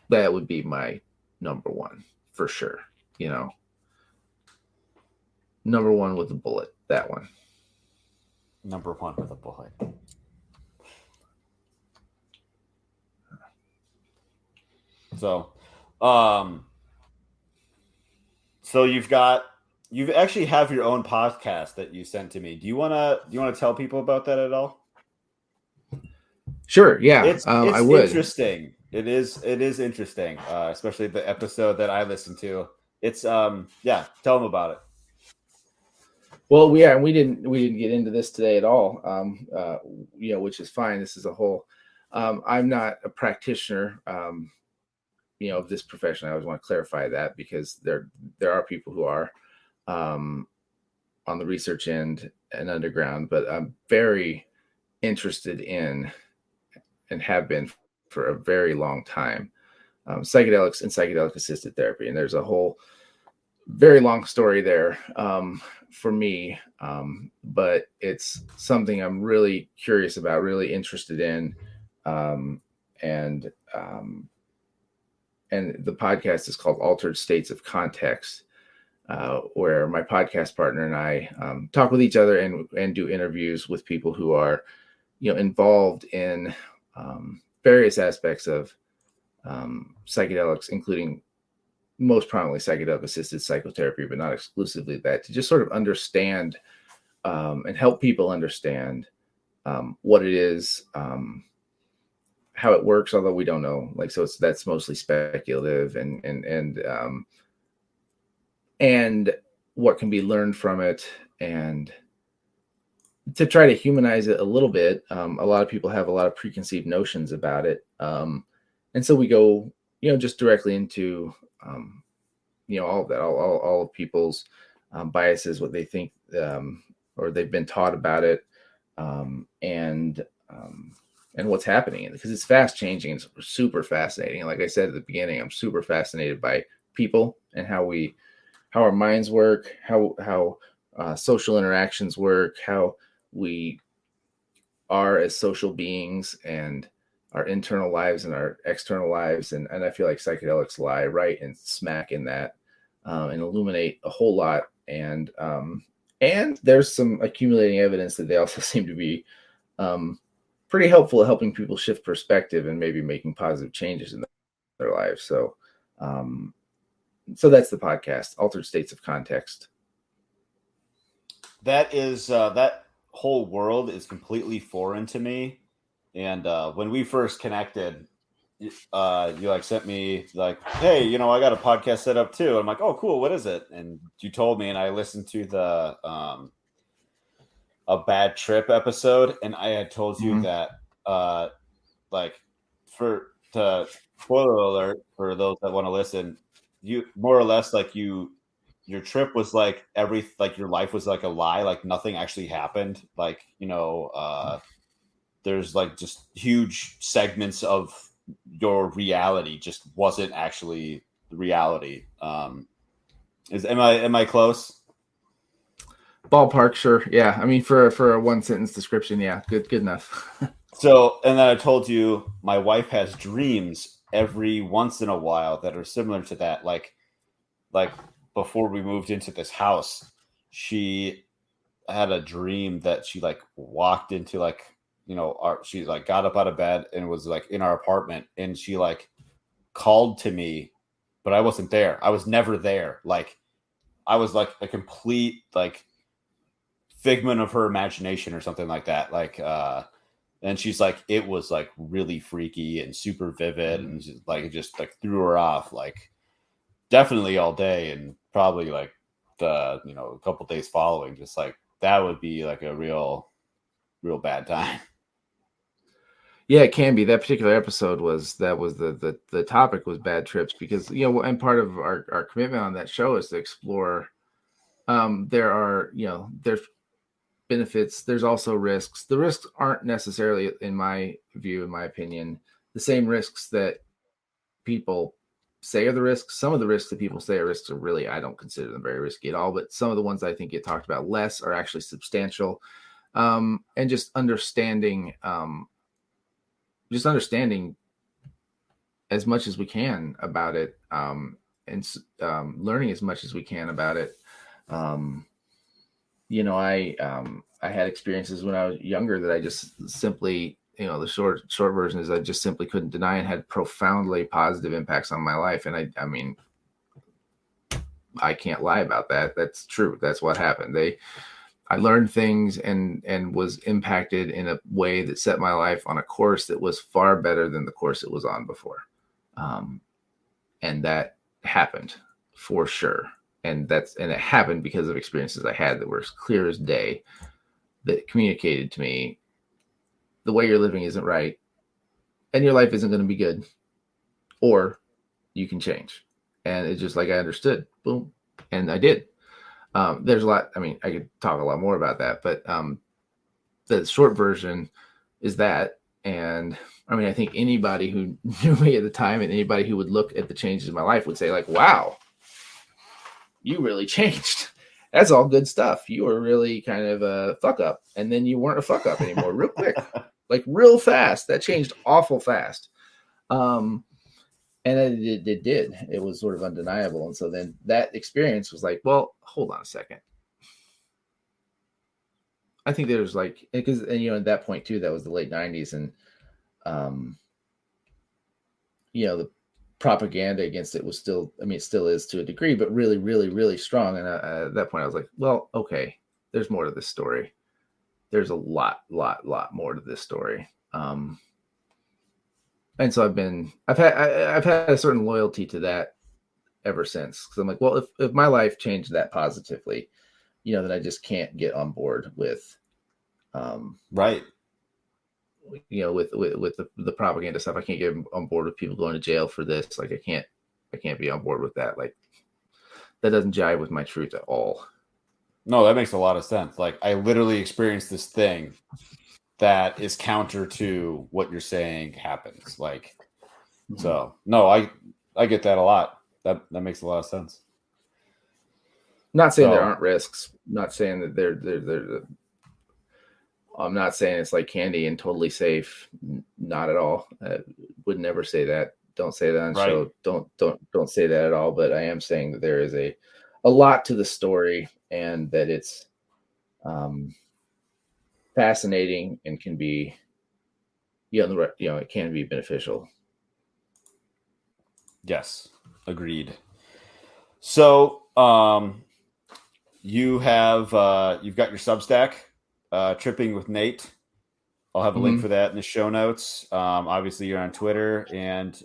That would be my number one for sure. Number one with a bullet, that one. Number one with a bullet. So, so you actually have your own podcast that you sent to me. Do you wanna tell people about that at all? Sure. Yeah. It's I would. Interesting. It is interesting, especially the episode that I listened to. It's tell them about it. Well, we didn't get into this today at all. Which is fine. This is a whole. I'm not a practitioner, of this profession. I always want to clarify that, because there are people who are, on the research end and underground, but I'm very interested in, and have been for a very long time, psychedelics and psychedelic assisted therapy. And there's a whole very long story there, for me. But it's something I'm really curious about, really interested in. And the podcast is called Altered States of Context, where my podcast partner and I talk with each other and do interviews with people who are, involved in various aspects of psychedelics, including most prominently psychedelic assisted psychotherapy, but not exclusively that, to just sort of understand and help people understand what it is, how it works, although we don't know. Like, so that's mostly speculative, and what can be learned from it, and to try to humanize it a little bit. A lot of people have a lot of preconceived notions about it. And so we go, just directly into, all of that, all of people's biases, what they think, or they've been taught about it, and what's happening, because it's fast changing. It's super fascinating. And like I said at the beginning, I'm super fascinated by people and how our minds work, how social interactions work, how we are as social beings, and our internal lives and our external lives. And I feel like psychedelics lie right and smack in that, and illuminate a whole lot. And there's some accumulating evidence that they also seem to be pretty helpful at helping people shift perspective and maybe making positive changes in their lives. So that's the podcast, Altered States of Context. That is that whole world is completely foreign to me. And when we first connected, you like sent me like, hey, I got a podcast set up too. I'm like, oh, cool. What is it? And you told me, and I listened to the a bad trip episode, and I had told you that like spoiler alert for those that want to listen, you more or less like your trip was like your life was like a lie, like nothing actually happened, like there's like just huge segments of your reality just wasn't actually the reality. Am I close? Ballpark, sure. Yeah. I mean, for a one sentence description, yeah, good enough. So, and then I told you my wife has dreams every once in a while that are similar to that. Like before we moved into this house, she had a dream that she like walked into like, she like got up out of bed and was like in our apartment, and she like called to me, but I wasn't there. I was never there. Like I was like a complete like figment of her imagination or something like that. Like, and she's like, it was like really freaky and super vivid, and just, like it just like threw her off, like definitely all day, and probably like the a couple days following, just like that would be like a real bad time. Yeah, it can be. That particular episode was the topic was bad trips, because and part of our commitment on that show is to explore. There's benefits. There's also risks. The risks aren't necessarily, in my opinion, the same risks that people say are the risks. Some of the risks that people say are risks are really, I don't consider them very risky at all. But some of the ones I think get talked about less are actually substantial. And just understanding as much as we can about it, and learning as much as we can about it. I had experiences when I was younger that I just simply, the short version is I just simply couldn't deny, and had profoundly positive impacts on my life. And I mean, I can't lie about that. That's true. That's what happened. I learned things and was impacted in a way that set my life on a course that was far better than the course it was on before. And that happened for sure. And it happened because of experiences I had that were as clear as day, that communicated to me the way you're living isn't right, and your life isn't going to be good, or you can change. And it's just like I understood, boom, and I did. There's a lot. I mean, I could talk a lot more about that, but the short version is that. And I mean, I think anybody who knew me at the time, and anybody who would look at the changes in my life, would say like, wow, you really changed. That's all good stuff. You were really kind of a fuck up, and then you weren't a fuck up anymore real quick, like real fast. That changed awful fast. And it did. It was sort of undeniable. And so then that experience was like, well, hold on a second. I think there's like, because, and at that point too, that was the late 90s. And the propaganda against it was still, I mean, it still is to a degree, but really, really, really strong. And at that point I was like, well, okay, there's more to this story. There's a lot more to this story. And so I've had a certain loyalty to that ever since. Cause I'm like, well, if my life changed that positively, then I just can't get on board with, right. With the propaganda stuff. I can't get on board with people going to jail for this. Like I can't be on board with that. Like that doesn't jive with my truth at all. No, that makes a lot of sense. Like I literally experienced this thing that is counter to what you're saying happens. Like, so no, I get that a lot. That makes a lot of sense. Not saying there aren't risks. Not saying that they're I'm not saying it's like candy and totally safe. Not at all. Would never say that. Don't say that on the show. Don't say that at all. But I am saying that there is a lot to the story, and that it's fascinating and can be, it can be beneficial. Yes, agreed. So, you've got your Substack, Tripping with Nate. I'll have a link for that in the show notes. Obviously, you're on Twitter, and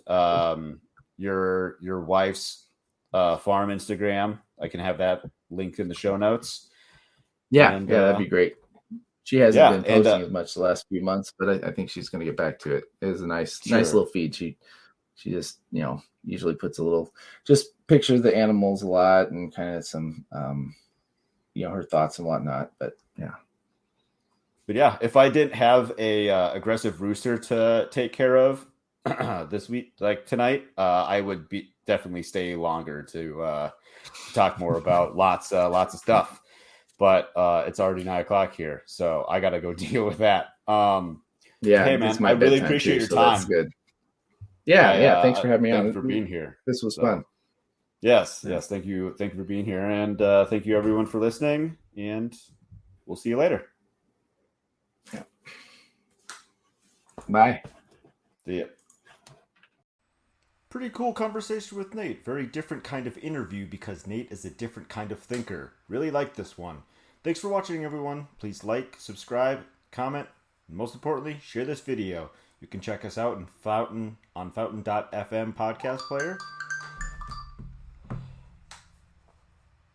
your wife's farm Instagram. I can have that linked in the show notes. Yeah, that'd be great. She hasn't been posting as much the last few months, but I think she's going to get back to it. It was a nice little feed. She just, usually puts a little, just pictures the animals a lot and kind of some, her thoughts and whatnot. But yeah, if I didn't have a aggressive rooster to take care of this week, like tonight, I would definitely stay longer to talk more about lots of stuff. But it's already 9:00 here, so I got to go deal with that. Hey man, I really appreciate your time. That's good. Yeah. Thanks for having me on. Thanks for being here. This was fun. Yes. Thank you for being here, and thank you everyone for listening. And we'll see you later. Yeah. Bye. See ya. Pretty cool conversation with Nate. Very different kind of interview because Nate is a different kind of thinker. Really like this one. Thanks for watching, everyone. Please like, subscribe, comment, and most importantly, share this video. You can check us out on Fountain.fm podcast player.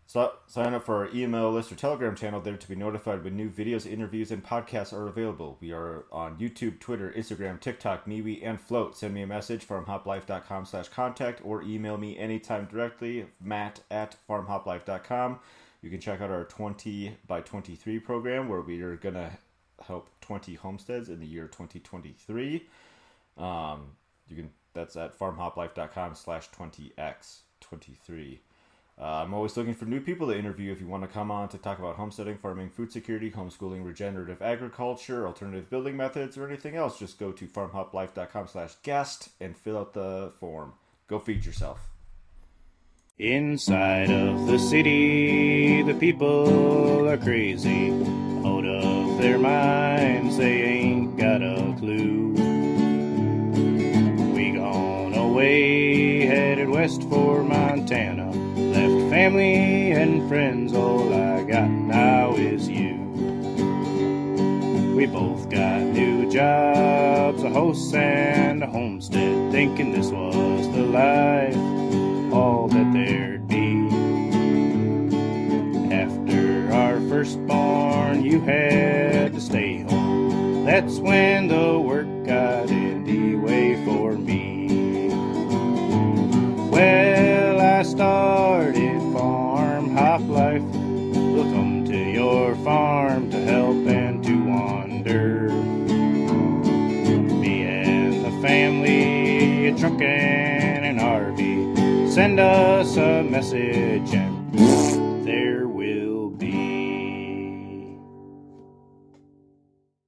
So, sign up for our email list or Telegram channel there to be notified when new videos, interviews, and podcasts are available. We are on YouTube, Twitter, Instagram, TikTok, MeWe, and Float. Send me a message, farmhoplife.com/contact, or email me anytime directly, matt@farmhoplife.com. You can check out our 20 by 23 program, where we are going to help 20 homesteads in the year 2023. That's at farmhoplife.com/20x23. I'm always looking for new people to interview if you want to come on to talk about homesteading, farming, food security, homeschooling, regenerative agriculture, alternative building methods, or anything else. Just go to farmhoplife.com/guest and fill out the form. Go feed yourself. Inside of the city, the people are crazy, out of their minds, they ain't got a clue. We gone away, headed west for Montana. Left family and friends, all I got now is you. We both got new jobs, a house and a homestead, thinking this was the life, all that there'd be. After our firstborn, you had to stay home. That's when the work got in the way for me. Well, I started Farm Hop Life. We'll come to your farm to help and to wander. Me and the family, a truck and an RV. Send us a message and